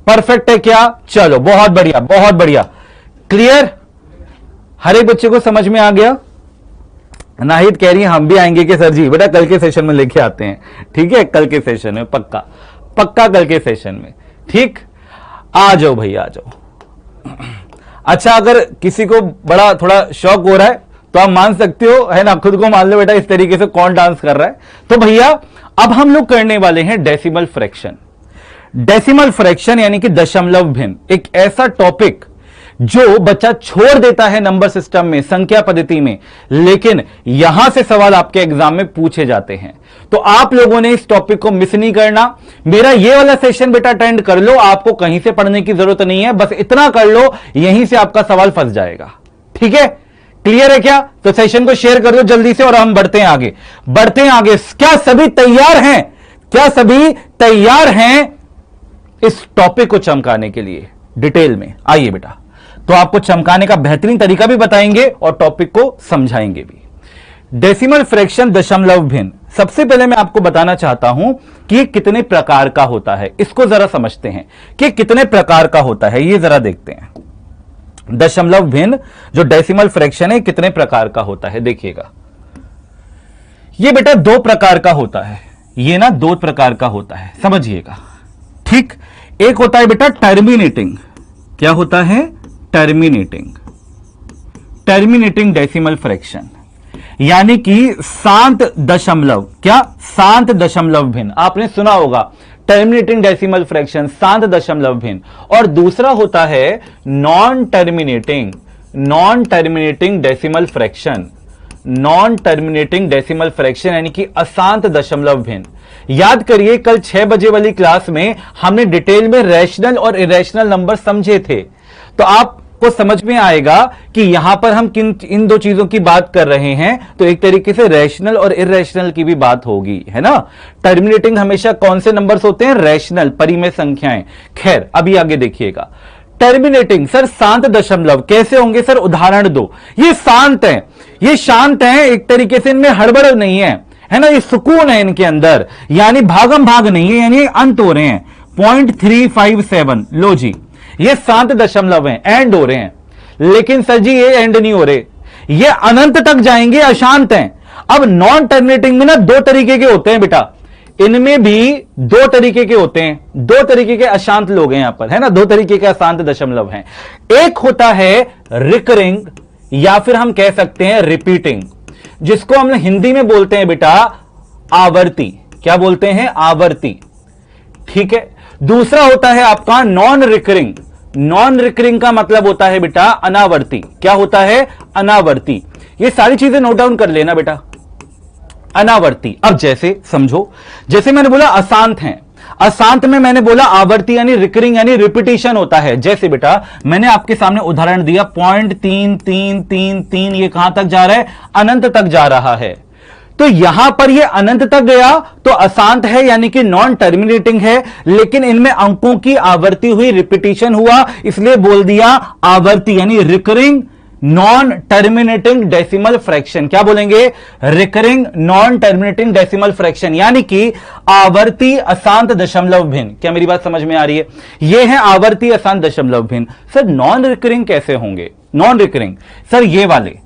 परफेक्ट है क्या? चलो बहुत बढ़िया, बहुत बढ़िया। क्लियर? हर एक बच्चे को समझ में आ गया? नाहिद कह रही है हम भी आएंगे कि सर जी। बेटा कल के सेशन में लेके आते हैं, ठीक है। कल के सेशन में पक्का पक्का, कल के सेशन में, ठीक। आ जाओ भाई आ जाओ। अच्छा अगर किसी को बड़ा थोड़ा शौक हो रहा है तो आप मान सकते हो, है ना। खुद को मान लो बेटा इस तरीके से कौन डांस कर रहा है। तो भैया अब हम लोग करने वाले हैं डेसिमल फ्रैक्शन। डेसिमल फ्रैक्शन यानी कि दशमलव भिन्न, एक ऐसा टॉपिक जो बच्चा छोड़ देता है नंबर सिस्टम में, संख्या पद्धति में, लेकिन यहां से सवाल आपके एग्जाम में पूछे जाते हैं। तो आप लोगों ने इस टॉपिक को मिस नहीं करना। मेरा ये वाला सेशन बेटा अटेंड कर लो, आपको कहीं से पढ़ने की जरूरत नहीं है, बस इतना कर लो, यहीं से आपका सवाल फंस जाएगा, ठीक है। क्लियर है क्या? तो सेशन को शेयर कर दो जल्दी से और हम बढ़ते हैं आगे, बढ़ते हैं आगे। क्या सभी तैयार हैं? क्या सभी तैयार हैं इस टॉपिक को चमकाने के लिए डिटेल में? आइए बेटा, तो आपको चमकाने का बेहतरीन तरीका भी बताएंगे और टॉपिक को समझाएंगे भी। डेसिमल फ्रैक्शन दशमलव भिन्न, सबसे पहले मैं आपको बताना चाहता हूं कि कितने प्रकार का होता है। इसको जरा समझते हैं कि कितने प्रकार का होता है, ये जरा देखते हैं। दशमलव भिन्न जो डेसिमल फ्रैक्शन है कितने प्रकार का होता है, देखिएगा। ये बेटा 2 प्रकार का होता है, ये ना 2 प्रकार का होता है, समझिएगा, ठीक। एक होता है बेटा टर्मिनेटिंग। क्या होता है? टर्मिनेटिंग। टर्मिनेटिंग डेसिमल फ्रैक्शन यानी कि शांत दशमलव। क्या? शांत दशमलव भिन्न। आपने सुना होगा टर्मिनेटिंग डेसिमल फ्रैक्शन, शांत दशमलव भिन्न। और दूसरा होता है non terminating, non terminating decimal fraction. Non terminating decimal fraction यानी कि अशांत दशमलव भिन्न। याद करिए कल 6 बजे वाली क्लास में हमने डिटेल में रैशनल और इरेशनल नंबर समझे थे। तो आप को समझ में आएगा कि यहां पर हम इन दो चीजों की बात कर रहे हैं, तो एक तरीके से रैशनल और इरैशनल की भी बात होगी, है ना। टर्मिनेटिंग हमेशा कौन से नंबर्स होते हैं? रैशनल, परिमेय संख्याएं। खैर, अभी आगे देखिएगा। टर्मिनेटिंग, सर शांत दशमलव कैसे होंगे? सर उदाहरण दो। ये शांत है, ये शांत है, एक तरीके से इनमें हड़बड़ नहीं है ना, ये सुकून है इनके अंदर, यानी भागम भाग नहीं है, यानी अंत हो रहे हैं। 0.357, लो जी, ये शांत दशमलव हैं, एंड हो रहे हैं। लेकिन सर जी ये एंड नहीं हो रहे, ये अनंत तक जाएंगे, अशांत हैं। अब नॉन टर्मिनेटिंग में ना दो तरीके के होते हैं बेटा, इनमें भी दो तरीके के होते हैं, दो तरीके के अशांत लोग हैं यहां पर, है ना, दो तरीके के अशांत दशमलव हैं। एक होता है रिकरिंग, या फिर हम कह सकते हैं रिपीटिंग, जिसको हम हिंदी में बोलते हैं बेटा आवर्ती। क्या बोलते हैं? आवर्ती, ठीक है। दूसरा होता है आपका नॉन रिकरिंग। नॉन रिकरिंग का मतलब होता है बेटा अनावर्ती। क्या होता है? अनावर्ती। ये सारी चीजें नोट डाउन कर लेना बेटा, अनावर्ती। अब जैसे समझो, जैसे मैंने बोला अशांत हैं, अशांत में मैंने बोला आवर्ती यानी रिकरिंग यानी रिपीटिशन होता है। जैसे बेटा मैंने आपके सामने उदाहरण दिया 0.3333, ये कहां तक जा रहा है? अनंत तक जा रहा है। तो यहां पर ये अनंत तक गया तो अशांत है, यानी कि नॉन टर्मिनेटिंग है, लेकिन इनमें अंकों की आवर्ती हुई, रिपीटिशन हुआ, इसलिए बोल दिया आवर्ती यानी recurring non terminating decimal fraction. क्या बोलेंगे? Recurring non terminating decimal fraction, यानी कि आवर्ती अशांत दशमलव भिन्न। क्या मेरी बात समझ में आ रही है? यह है आवर्ती अशांत दशमलव भिन्न। सर नॉन रिकरिंग कैसे होंगे? नॉन रिकरिंग सर ये वाले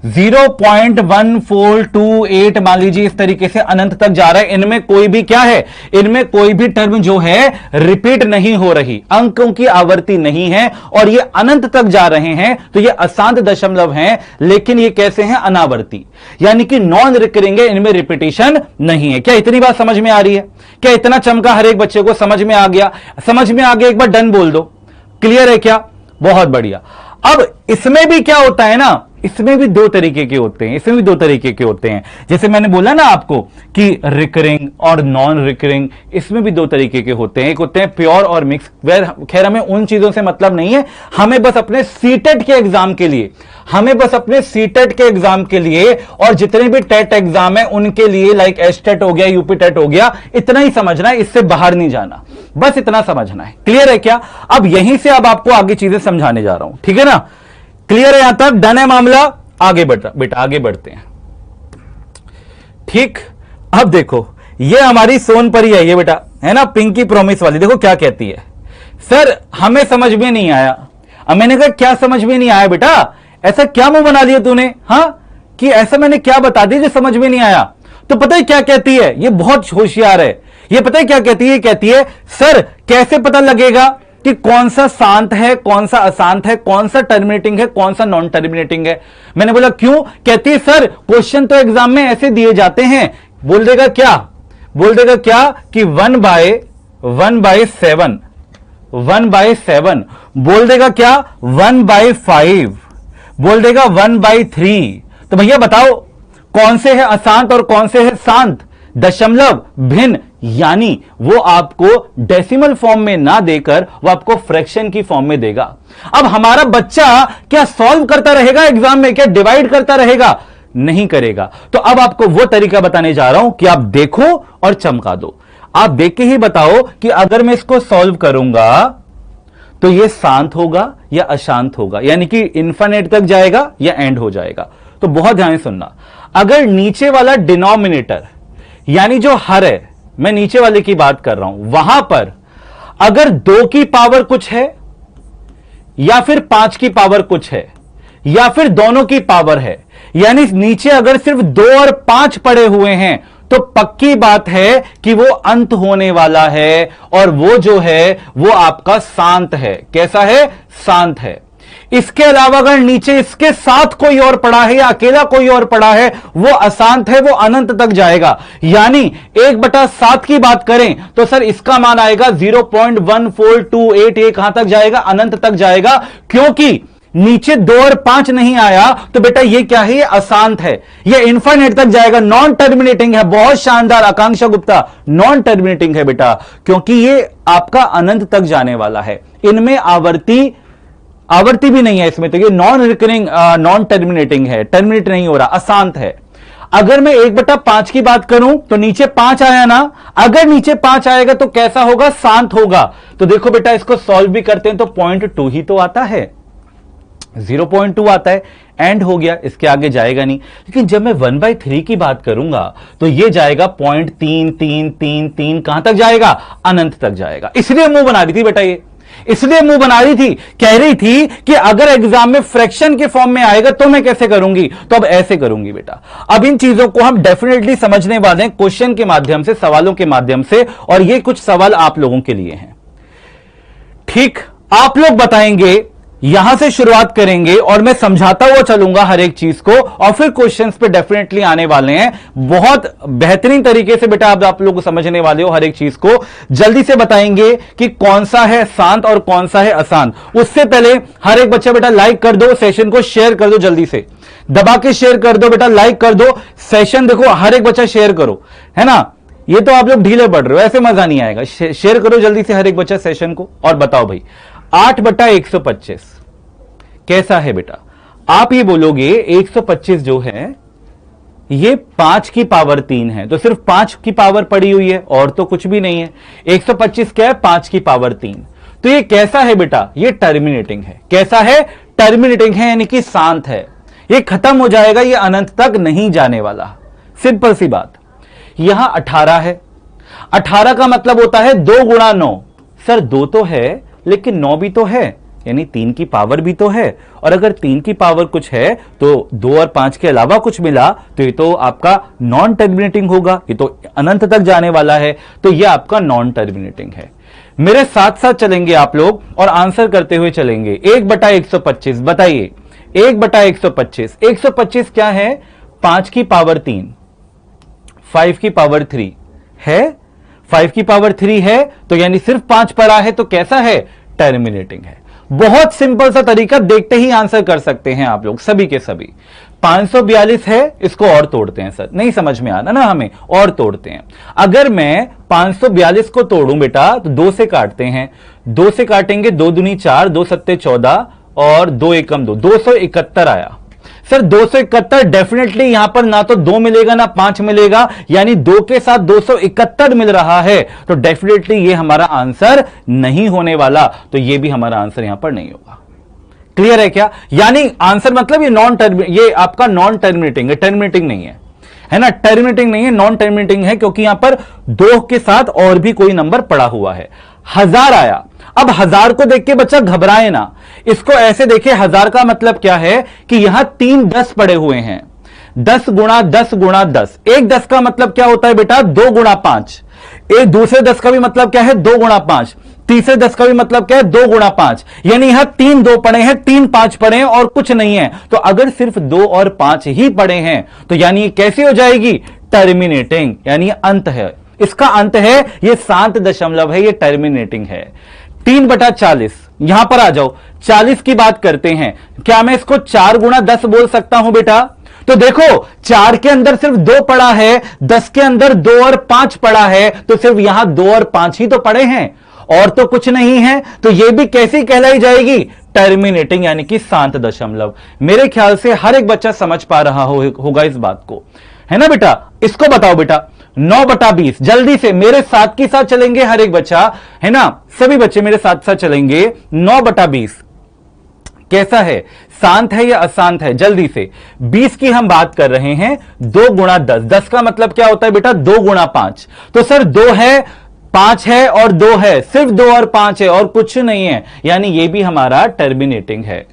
0.1428 मान लीजिए, इस तरीके से अनंत तक जा रहा है, इनमें कोई भी क्या है? इनमें कोई भी टर्म जो है रिपीट नहीं हो रही, अंकों की आवर्ती नहीं है, और ये अनंत तक जा रहे हैं, तो ये अशांत दशमलव हैं, लेकिन ये कैसे हैं? अनावर्ती, यानी कि नॉन रिकरिंग है, इनमें रिपीटिशन नहीं है। क्या इतनी बात समझ में आ रही है? क्या इतना चमका हर एक बच्चे को समझ में आ गया? समझ में आ गया? एक बार डन बोल दो। क्लियर है क्या? बहुत बढ़िया। अब इसमें भी क्या होता है ना, इसमें भी दो तरीके के होते हैं, इसमें भी दो तरीके के होते हैं। जैसे मैंने बोला ना आपको कि रिकरिंग और नॉन रिकरिंग, इसमें भी दो तरीके के होते हैं। एक होते हैं प्योर और मिक्स। खैर हमें उन चीजों से मतलब नहीं है, हमें बस अपने सीटेट के एग्जाम के लिए, हमें बस अपने सीटेट के एग्जाम के लिए और जितने भी टेट एग्जाम है उनके लिए, लाइक एसटेट हो गया, यूपी टेट हो गया, इतना ही समझना है, इससे बाहर नहीं जाना, बस इतना समझना है। क्लियर है क्या? अब यहीं से अब आपको आगे चीजें समझाने जा रहा हूं, ठीक है ना? क्लियर है? यहां तक डन है मामला? आगे बढ़ बेटा, आगे बढ़ते हैं। ठीक, अब देखो ये हमारी सोनपरी है, ये बेटा है ना, पिंकी प्रॉमिस वाली। देखो क्या कहती है, सर हमें समझ में नहीं आया। अब मैंने कहा क्या समझ में नहीं आया बेटा? ऐसा क्या मुंह बना लिया तूने, हां, कि ऐसा मैंने क्या बता दिया जो समझ में नहीं आया? तो पता है क्या कहती है, ये बहुत होशियार है। ये पता है क्या कहती है? कहती है सर कैसे पता लगेगा कि कौन सा शांत है, कौन सा अशांत है, कौन सा टर्मिनेटिंग है, कौन सा नॉन टर्मिनेटिंग है? मैंने बोला क्यों? कहती है सर क्वेश्चन तो एग्जाम में ऐसे दिए जाते हैं। बोल देगा क्या? बोल देगा क्या कि 1/7, 1/7, बोल देगा क्या 1/5, बोल देगा 1/3। तो भैया बताओ कौन से है अशांत और कौन से है शांत? दशमलव भिन्न, यानी वो आपको डेसिमल फॉर्म में ना देकर वो आपको फ्रैक्शन की फॉर्म में देगा। अब हमारा बच्चा क्या सॉल्व करता रहेगा एग्जाम में? क्या डिवाइड करता रहेगा? नहीं करेगा। तो अब आपको वो तरीका बताने जा रहा हूं कि आप देखो और चमका दो। आप देख के ही बताओ कि अगर मैं इसको सॉल्व करूंगा तो ये शांत होगा या अशांत होगा, यानी कि इन्फिनिट तक जाएगा या एंड हो जाएगा। तो बहुत ध्यान से सुनना, अगर नीचे वाला डिनोमिनेटर यानी जो हर है, मैं नीचे वाले की बात कर रहा हूं, वहां पर अगर 2 की पावर कुछ है या फिर 5 की पावर कुछ है या फिर दोनों की पावर है, यानी नीचे अगर सिर्फ 2 और 5 पड़े हुए हैं, तो पक्की बात है कि वो अंत होने वाला है, और वो जो है वो आपका शांत है। कैसा है? शांत है। इसके अलावा अगर नीचे इसके साथ कोई और पड़ा है या अकेला कोई और पड़ा है, वो अशांत है, वो अनंत तक जाएगा। यानी 1/7 की बात करें तो सर इसका मान आएगा 0.1428। ये कहां तक जाएगा? अनंत तक जाएगा, क्योंकि नीचे 2 और 5 नहीं आया। तो बेटा ये क्या है? ये अशांत है, ये इन्फिनिट तक जाएगा, नॉन टर्मिनेटिंग है। बहुत शानदार आकांक्षा गुप्ता, नॉन टर्मिनेटिंग है बेटा, क्योंकि ये आपका अनंत तक जाने वाला है। इनमें आवर्ती आवर्ती भी नहीं है इसमें, तो ये नॉन रिकरिंग नॉन टर्मिनेटिंग है, टर्मिनेट नहीं हो रहा, अशांत है। अगर मैं 1/5 की बात करूं तो नीचे 5 आया ना, अगर नीचे 5 आएगा तो कैसा होगा, शांत होगा। तो देखो बेटा इसको सॉल्व भी करते हैं तो 0.2 ही तो आता है, 0.2 आता है, एंड हो गया, इसके आगे जाएगा नहीं। लेकिन जब मैं 1/3 की बात करूंगा तो ये जाएगा 0.3333, कहां तक जाएगा, अनंत तक जाएगा। इसलिए मुंह बना रही थी बेटा, ये इसलिए मुंह बना रही थी, कह रही थी कि अगर एग्जाम में फ्रैक्शन के फॉर्म में आएगा तो मैं कैसे करूंगी, तो अब ऐसे करूंगी बेटा। अब इन चीजों को हम डेफिनेटली समझने वाले हैं क्वेश्चन के माध्यम से, सवालों के माध्यम से, और ये कुछ सवाल आप लोगों के लिए हैं। ठीक, आप लोग बताएंगे, यहां से शुरुआत करेंगे और मैं समझाता हुआ चलूंगा हर एक चीज को, और फिर क्वेश्चंस पे डेफिनेटली आने वाले हैं। बहुत बेहतरीन तरीके से बेटा आप लोग समझने वाले हो हर एक चीज को। जल्दी से बताएंगे कि कौन सा है शांत और कौन सा है अशांत। उससे पहले हर एक बच्चा बेटा लाइक कर दो, सेशन को शेयर कर दो, जल्दी से दबा के शेयर कर दो बेटा, लाइक कर दो सेशन। देखो हर एक बच्चा शेयर करो, है ना, ये तो आप लोग ढीले पड़ रहे हो, ऐसे मजा नहीं आएगा। शेयर करो जल्दी से हर एक बच्चा सेशन को, और बताओ भाई 8/125 कैसा है बेटा। आप ये बोलोगे 125 जो है ये 5 की पावर 3 है, तो सिर्फ 5 की पावर पड़ी हुई है और तो कुछ भी नहीं है। 125 क्या है, 5 की पावर 3। तो ये कैसा है बेटा, ये टर्मिनेटिंग है। कैसा है, टर्मिनेटिंग है, यानी कि शांत है, ये खत्म हो जाएगा, ये अनंत तक नहीं जाने वाला। सिंपल सी बात। यहां 18 है, 18 का मतलब होता है 2 गुणा 9। सर 2 तो है लेकिन 9 भी तो है, यानी 3 की पावर भी तो है, और अगर 3 की पावर कुछ है तो 2 और 5 के अलावा कुछ मिला तो ये तो आपका नॉन टर्मिनेटिंग होगा, ये तो अनंत तक जाने वाला है, तो ये आपका नॉन टर्मिनेटिंग है। मेरे साथ साथ चलेंगे आप लोग और आंसर करते हुए चलेंगे। 1/125 बताइए, 1/125, 125 क्या है, 5 की पावर 3, 5 की पावर 3 है, 5 की पावर 3 है, तो यानी सिर्फ 5 पड़ा है, तो कैसा है, टर्मिनेटिंग है। बहुत सिंपल सा तरीका, देखते ही आंसर कर सकते हैं आप लोग सभी के सभी। 542 है, इसको और तोड़ते हैं सर, नहीं समझ में आना ना हमें, और तोड़ते हैं। अगर मैं 542 को तोड़ूं बेटा तो 2 से काटते हैं, 2 से काटेंगे, 2 दूनी 4, 2 सत्ते 14 और 2 एकम 2, 271 आया। सर 271 डेफिनेटली यहां पर ना तो 2 मिलेगा ना 5 मिलेगा, यानी 2 के साथ 271 मिल रहा है, तो डेफिनेटली ये हमारा आंसर नहीं होने वाला, तो ये भी हमारा आंसर यहां पर नहीं होगा। क्लियर है क्या, यानी आंसर मतलब ये आपका नॉन टर्मिनेटिंग है, टर्मिनेटिंग नहीं है ना, टर्मिनेटिंग नहीं है, नॉन टर्मिनेटिंग है, क्योंकि यहां पर 2 के साथ और भी कोई नंबर पड़ा हुआ है। 1000 आया। अब 1000 को देख के बच्चा घबराए ना, इसको ऐसे देखे, 1000 का मतलब क्या है कि यहां 3 10 पड़े हुए हैं, 10 गुणा 10 गुणा 10। एक 10 का मतलब क्या होता है बेटा, 2 गुणा 5। एक दूसरे 10 का भी मतलब क्या है, 2 गुणा 5। तीसरे 10 का भी मतलब क्या है, 2 गुणा 5। यानी यहां 3 2 पड़े हैं, 3 5 पड़े हैं और कुछ नहीं है। तो अगर सिर्फ 2 और 5 ही पड़े हैं तो यानी ये कैसी हो जाएगी, टर्मिनेटिंग, यानी अंत है, इसका अंत है, ये शांत दशमलव है, ये टर्मिनेटिंग है। 3/40, यहां पर आ जाओ, 40 की बात करते हैं। क्या मैं इसको 4 गुणा 10 बोल सकता हूं बेटा, तो देखो 4 के अंदर सिर्फ 2 पड़ा है, 10 के अंदर 2 और 5 पड़ा है, तो सिर्फ यहां 2 और 5 ही तो पड़े हैं और तो कुछ नहीं है, तो यह भी कैसी कहलाई जाएगी, टर्मिनेटिंग, यानी कि शांत दशमलव। मेरे ख्याल से हर एक बच्चा समझ पा रहा होगा इस बात को, है ना बेटा। इसको बताओ बेटा, 9/20, जल्दी से मेरे साथ के साथ चलेंगे हर एक बच्चा, है ना, सभी बच्चे मेरे साथ साथ चलेंगे। 9/20 कैसा है, शांत है या अशांत है, जल्दी से। 20 की हम बात कर रहे हैं, 2 गुणा 10, 10 का मतलब क्या होता है बेटा, 2 गुणा 5। तो सर 2 है, 5 है और 2 है, सिर्फ 2 और 5 है और कुछ नहीं है, यानी ये भी हमारा टर्मिनेटिंग है।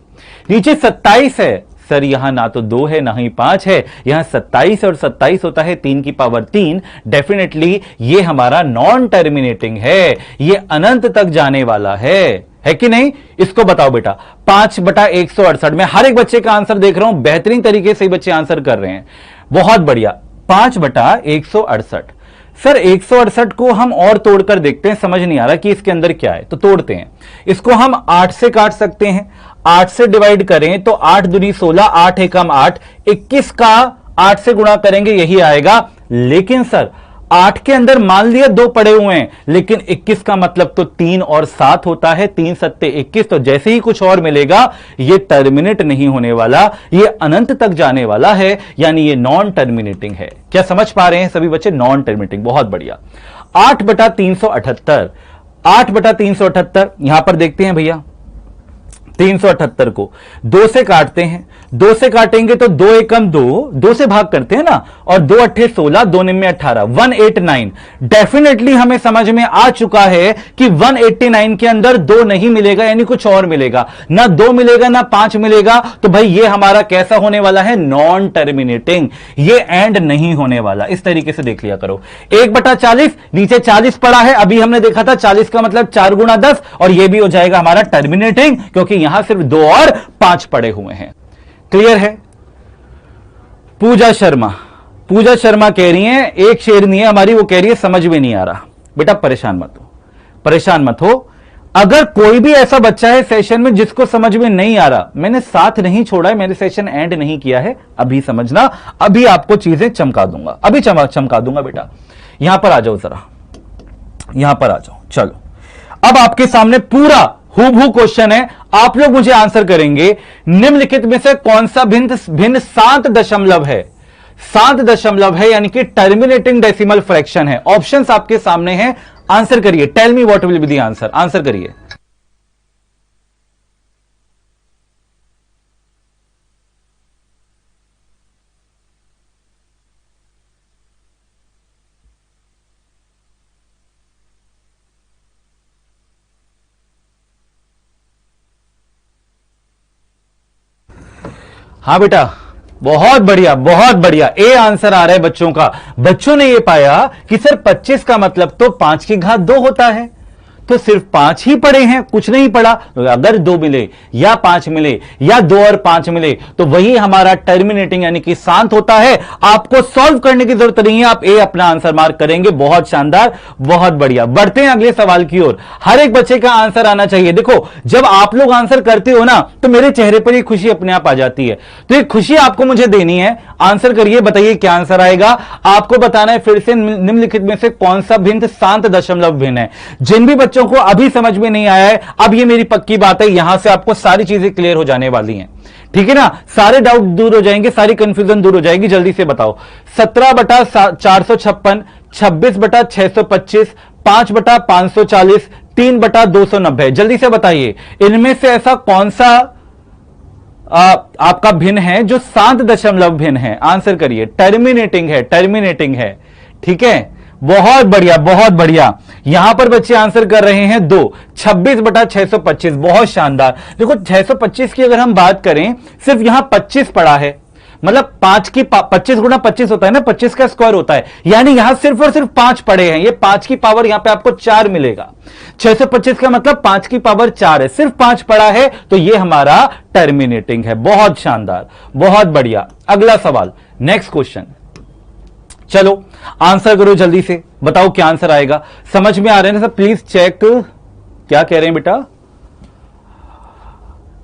नीचे 27 है, सर यहां ना तो 2 है ना ही 5 है, यहां 27 और 27 होता है 3 की पावर 3, डेफिनेटली ये हमारा नॉन टर्मिनेटिंग है, ये अनंत तक जाने वाला है कि नहीं। इसको बताओ बेटा, 5/168, मैं हर एक बच्चे का आंसर देख रहा हूं, बेहतरीन तरीके से बच्चे आंसर कर रहे हैं, बहुत बढ़िया। 5/168, सर 168 को हम और तोड़कर देखते हैं, समझ नहीं आ रहा कि इसके अंदर क्या है, तो तोड़ते हैं। इसको हम 8 से काट सकते हैं, 8 से डिवाइड करें तो 8 दूनी 16, 8 एकम 8, 21 का 8 से गुणा करेंगे यही आएगा। लेकिन सर 8 के अंदर मान लिया 2 पड़े हुए हैं, लेकिन 21 का मतलब तो 3 और 7 होता है, 3 सत्ते 21। तो जैसे ही कुछ और मिलेगा ये टर्मिनेट नहीं होने वाला, ये अनंत तक जाने वाला है, यानी ये नॉन टर्मिनेटिंग है। क्या समझ पा रहे हैं सभी बच्चे? नॉन टर्मिनेटिंग, बहुत बढ़िया। 8/378, 8/378 यहां पर देखते हैं भैया, 378 को 2 से काटते हैं, 2 से काटेंगे तो 2 एकम 2, 2 से भाग करते हैं ना, और 2 अट्ठे 16, 2 निम्न 18, 189। डेफिनेटली हमें समझ में आ चुका है कि 189 के अंदर 2 नहीं मिलेगा, यानी कुछ और मिलेगा, ना 2 मिलेगा ना 5 मिलेगा। तो भाई ये हमारा कैसा होने वाला है? नॉन टर्मिनेटिंग, ये एंड नहीं होने वाला। इस तरीके से देख लिया करो। 1/40, नीचे 40 पड़ा है, अभी हमने देखा था 40 का मतलब 4 गुणा 10, और ये भी हो जाएगा हमारा टर्मिनेटिंग, क्योंकि यहां सिर्फ 2 और 5 पड़े हुए हैं। क्लियर है? पूजा शर्मा, पूजा शर्मा कह रही हैं, एक शेरनी है हमारी, वो कह रही है समझ में नहीं आ रहा। बेटा परेशान मत हो, परेशान मत हो। अगर कोई भी ऐसा बच्चा है सेशन में जिसको समझ में नहीं आ रहा, मैंने साथ नहीं छोड़ा है, मैंने सेशन एंड नहीं किया है, अभी समझना, अभी आपको चीजें चमका दूंगा, अभी चमका दूंगा। बेटा यहां पर आ जाओ, जरा यहां पर आ जाओ। चलो अब आपके सामने पूरा हूबहू क्वेश्चन है, आप लोग मुझे आंसर करेंगे। निम्नलिखित में से कौन सा भिन्न 7 दशमलव है? 7 दशमलव है, यानी कि टर्मिनेटिंग डेसिमल फ्रैक्शन है। ऑप्शंस आपके सामने हैं, आंसर करिए। Tell me what will be the answer, answer करिए। हाँ बेटा, बहुत बढ़िया, बहुत बढ़िया। ए आंसर आ रहा है बच्चों का। बच्चों ने यह पाया कि सर 25 का मतलब तो 5 की घात 2 होता है, तो सिर्फ 5 ही पड़े हैं, कुछ नहीं पड़ा। अगर 2 मिले या 5 मिले या 2 और 5 मिले तो वही हमारा टर्मिनेटिंग यानी कि शांत होता है। आपको सॉल्व करने की जरूरत नहीं है, आप ए अपना आंसर मार्क करेंगे। बहुत शानदार, बहुत बढ़िया। बढ़ते हैं अगले सवाल की ओर। हर एक बच्चे का आंसर आना चाहिए। देखो जब आप लोग आंसर करते हो ना तो मेरे चेहरे पर ये खुशी अपने आप आ जाती है, तो ये खुशी आपको मुझे देनी है। आंसर करिए, बताइए क्या आंसर आएगा। आपको बताना है फिर से निम्नलिखित में से कौन सा भिन्न 7 दशमलव भिन्न है। जिन भी बच्चों को अभी समझ में नहीं आया है, अब ये मेरी पक्की बात है, यहां से आपको सारी चीजें क्लियर हो जाने वाली हैं, ठीक है ना। सारे डाउट दूर हो जाएंगे, सारी कंफ्यूजन दूर हो जाएगी। जल्दी से बताओ। 17/456, 26/625, 5/540, 3/290। जल्दी से बताइए इनमें से ऐसा कौन सा आपका भिन्न है जो 7 दशमलव भिन्न है। आंसर करिए। टर्मिनेटिंग है, टर्मिनेटिंग है, ठीक है। बहुत बढ़िया, बहुत बढ़िया। यहां पर बच्चे आंसर कर रहे हैं 2, 26/625। बहुत शानदार। देखो 625 की अगर हम बात करें, सिर्फ यहां 25 पड़ा है, मतलब 25 गुणा 25 होता है ना, 25 का स्क्वायर होता है, यानी यहां सिर्फ और सिर्फ 5 पड़े हैं। ये 5 की पावर यहां पे आपको 4 मिलेगा। 625 का मतलब 5 की पावर 4 है, सिर्फ 5 पड़ा है, तो ये हमारा टर्मिनेटिंग है। बहुत शानदार, बहुत बढ़िया। अगला सवाल, नेक्स्ट क्वेश्चन। चलो आंसर करो जल्दी से, बताओ क्या आंसर आएगा। समझ में आ रहे हैं ना सब? Please check. क्या कह रहे हैं बेटा?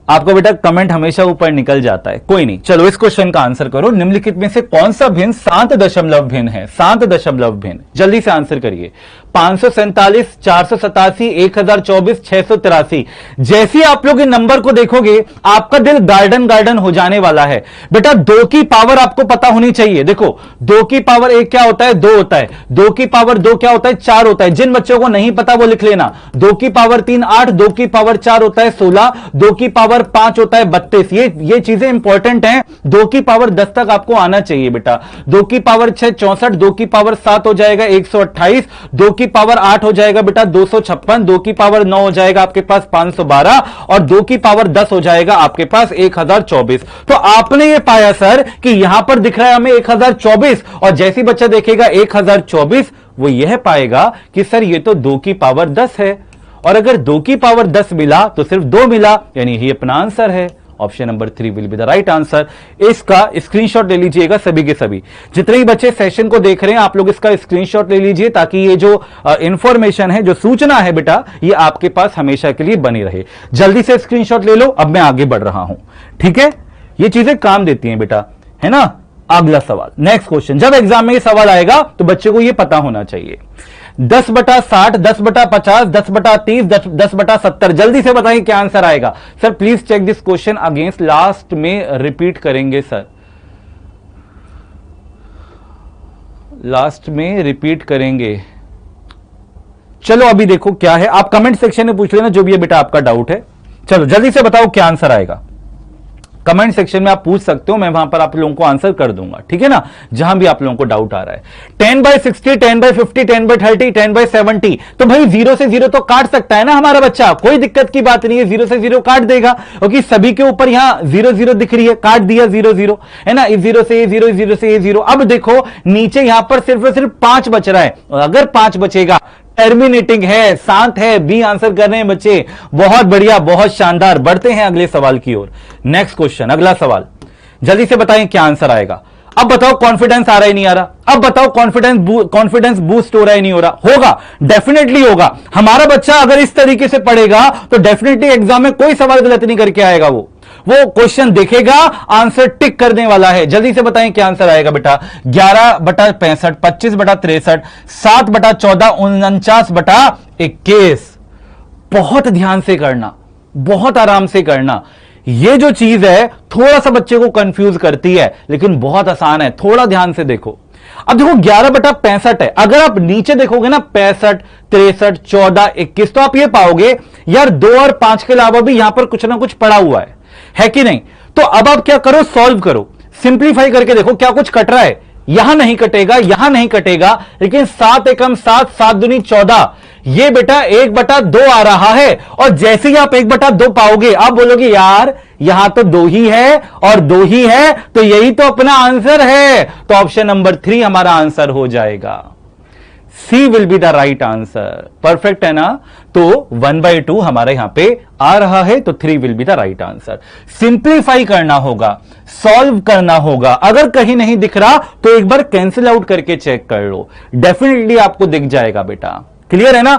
आपको बेटा कमेंट हमेशा ऊपर निकल जाता है, कोई नहीं। चलो इस क्वेश्चन का आंसर करो। निम्नलिखित में से कौन सा भिन्न 7 दशमलव भिन्न है? 7 दशमलव भिन्न, जल्दी से आंसर करिए। 547, 487, 1024, 683। जैसे आप लोग इन नंबर को देखोगे आपका दिल गार्डन गार्डन हो जाने वाला है। बेटा 2 की पावर आपको पता होनी चाहिए। देखो 2 की पावर 1 क्या होता है? 2 होता है। 2 की पावर 2 क्या होता है? 4 होता है। जिन बच्चों को नहीं पता वो लिख लेना। 2 की पावर 3 8, 2 की पावर 4 होता है 16, 2 की पावर 5 होता है 32। ये चीजें इंपॉर्टेंट हैं। 2 की पावर 10 तक आपको आना चाहिए बेटा। 2 की पावर 6 64, 2 की पावर 7 हो जाएगा 128, 2 की पावर 8 हो जाएगा बेटा 256, 2 की पावर 9 हो जाएगा आपके पास 512, और 2 की पावर 10 हो जाएगा आपके पास 1024। तो आपने ये पाया सर कि यहां पर दिख रहा है हमें 1024, और जैसी बच्चा देखेगा 1024 वो यह पाएगा कि सर ये तो 2 की पावर 10 है, और अगर 2 की पावर 10 मिला तो सिर्फ 2 मिला, यानी ये अपना आंसर है। Option number 3 will be the right answer. इसका स्क्रीनशॉट ले लीजिएगा सभी के सभी। जितने ही बच्चे सेशन को देख रहे हैं आप लोग इसका स्क्रीनशॉट ले लीजिए, ताकि ये जो इंफॉर्मेशन है, जो सूचना है बेटा, ये आपके पास हमेशा के लिए बनी रहे। जल्दी से स्क्रीनशॉट ले लो। अब मैं आगे बढ़ रहा हूं, ठीक है। ये चीजें काम देती हैं बेटा, है ना। अगला सवाल, नेक्स्ट क्वेश्चन। जब एग्जाम में ये सवाल आएगा तो बच्चे को ये पता होना चाहिए। 10/60, 10/50, 10/30, 10/70, जल्दी से बताइए क्या आंसर आएगा। Sir please check this question against, last में रिपीट करेंगे सर, लास्ट में रिपीट करेंगे। चलो अभी देखो क्या है, आप कमेंट सेक्शन में पूछ लेना जो भी है बेटा आपका डाउट है। चलो जल्दी से बताओ क्या आंसर आएगा, कमेंट सेक्शन में आप पूछ सकते हो, मैं वहां पर आप लोगों को आंसर कर दूंगा, ठीक है ना, जहां भी आप लोगों को डाउट आ रहा है। 10/60, 10/50, 10/30, 10/70, तो भाई 0 से 0 तो काट सकता है ना हमारा बच्चा, कोई दिक्कत की बात नहीं है, 0 से 0 काट देगा, क्योंकि सभी के ऊपर यहां 0 0 दिख रही है, काट दिया 0 0, है ना, इस 0 से ये 0, इस 0 से ये 0। अब देखो नीचे यहां पर सिर्फ और सिर्फ 5 बच रहा है, अगर 5 बचेगा टर्मिनेटिंग है, शांत है, बी आंसर कर रहे हैं बच्चे, बहुत बढ़िया, बहुत शानदार। बढ़ते हैं अगले सवाल की ओर। नेक्स्ट क्वेश्चन, अगला सवाल, जल्दी से बताएं क्या आंसर आएगा। अब बताओ कॉन्फिडेंस आ रहा है नहीं आ रहा, अब बताओ कॉन्फिडेंस बूस्ट हो रहा है नहीं हो रहा। होगा, डेफिनेटली होगा। हमारा बच्चा अगर इस तरीके से पढ़ेगा तो डेफिनेटली एग्जाम में कोई सवाल गलत नहीं करके आएगा, वो क्वेश्चन देखेगा, आंसर टिक करने वाला है। जल्दी से बताएं क्या आंसर आएगा बेटा। 11/65, 25/63, 7/14, 49/21। बहुत ध्यान से करना, बहुत आराम से करना। ये जो चीज है थोड़ा सा बच्चे को कंफ्यूज करती है, लेकिन बहुत आसान है, थोड़ा ध्यान से देखो। अब देखो 11/65 है, अगर आप नीचे देखोगे ना 65, 63, 14, 21, तो आप ये पाओगे यार 2 और 5 के अलावा भी यहां पर कुछ ना कुछ पड़ा हुआ है कि नहीं। तो अब आप क्या करो, सॉल्व करो, सिंप्लीफाई करके देखो क्या कुछ कट रहा है। यहां नहीं कटेगा, यहां नहीं कटेगा, लेकिन 7 एकम 7, 7 दूनी 14, ये बेटा 1/2 आ रहा है। और जैसे ही आप 1/2 पाओगे आप बोलोगे यार यहां तो 2 ही है और 2 ही है, तो यही तो अपना आंसर है। तो ऑप्शन नंबर 3 हमारा आंसर हो जाएगा। C will be the right answer. Perfect है ना। तो 1/2 हमारे यहां पे आ रहा है, तो 3 will be the right answer. Simplify करना होगा, सॉल्व करना होगा। अगर कहीं नहीं दिख रहा तो एक बार कैंसिल आउट करके चेक कर लो, डेफिनेटली आपको दिख जाएगा बेटा। क्लियर है ना।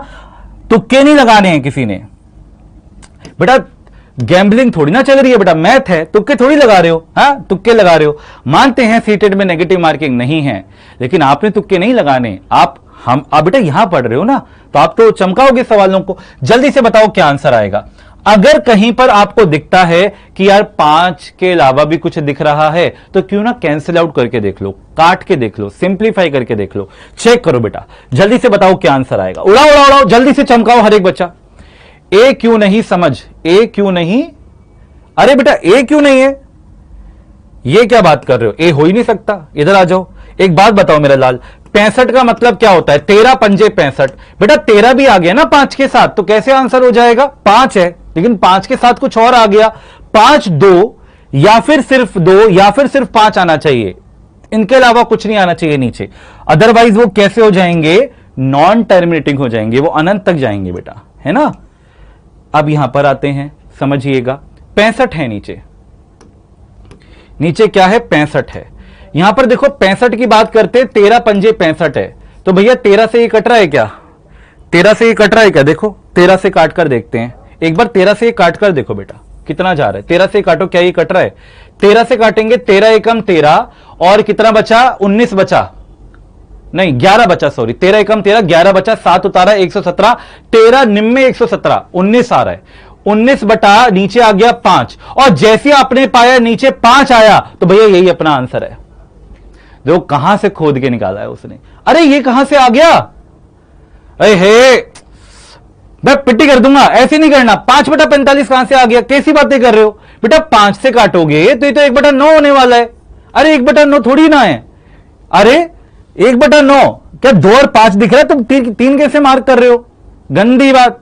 तुक्के नहीं लगाने हैं किसी ने बेटा, गैम्बलिंग थोड़ी ना चल रही है बेटा, मैथ है, तुक्के थोड़ी लगा रहे हो। हाँ तुक्के लगा रहे हो, मानते हैं सीटेड में नेगेटिव मार्किंग नहीं है, लेकिन आपने तुक्के नहीं लगाने। आप बेटा यहां पढ़ रहे हो ना, तो आप तो चमकाओगे सवालों को। जल्दी से बताओ क्या आंसर आएगा। अगर कहीं पर आपको दिखता है कि यार 5 के अलावा भी कुछ दिख रहा है, तो क्यों ना कैंसिल आउट करके देख लो, काट के देख लो, सिंप्लीफाई करके देख लो, चेक करो बेटा। जल्दी से बताओ क्या आंसर आएगा। उड़ाओ उड़ाओ उड़ाओ, जल्दी से चमकाओ हर एक बच्चा। ए क्यों नहीं समझ, ए क्यों नहीं, अरे बेटा ए क्यों नहीं है, ये क्या बात कर रहे हो, ए हो ही नहीं सकता। इधर आ जाओ, एक बात बताओ मेरा लाल, 65 का मतलब क्या होता है, 13 पंजे 65। बेटा 13 भी आ गया ना 5 के साथ, तो कैसे आंसर हो जाएगा। 5 है लेकिन 5 के साथ कुछ और आ गया, 5 2 या फिर सिर्फ 2 या फिर सिर्फ 5 आना चाहिए, इनके अलावा कुछ नहीं आना चाहिए नीचे। अदरवाइज वो कैसे हो जाएंगे, नॉन टर्मिनेटिंग हो जाएंगे, वो अनंत तक जाएंगे बेटा, है ना। अब यहां पर आते हैं, समझिएगा 65 है नीचे, नीचे क्या है 65 है। यहां पर देखो 65 की बात करते, 13 पंजे 65 है, तो भैया 13 से ये कट रहा है क्या, 13 से ये कट रहा है क्या, देखो 13 से काट कर देखते हैं एक बार, 13 से ये काट कर देखो बेटा कितना जा रहा है, 13 से काटो क्या ये कट रहा है, 13 से काटेंगे 13 एकम 13 और कितना बचा 19 बचा, नहीं 11 बचा, सॉरी 13 एकम 13, 11 बचा, 7 उतारा 117, 13 निम्न 117, 19 आ रहा है, 19 बटा नीचे आ गया 5, और जैसे आपने पाया नीचे 5 आया तो भैया यही अपना आंसर है। देखो कहां से खोद के निकाला है उसने, अरे ये कहां से आ गया, अरे हे मैं पिट्टी कर दूंगा, ऐसे नहीं करना। 5/45 कहां से आ गया, कैसी बातें कर रहे हो बेटा, 5 से काटोगे तो ये तो 1/9 होने वाला है। अरे 1/9 थोड़ी ना है, अरे 1/9 क्या 2 और 5 दिख रहा है, तुम 3 कैसे मार्क कर रहे हो, गंदी बात।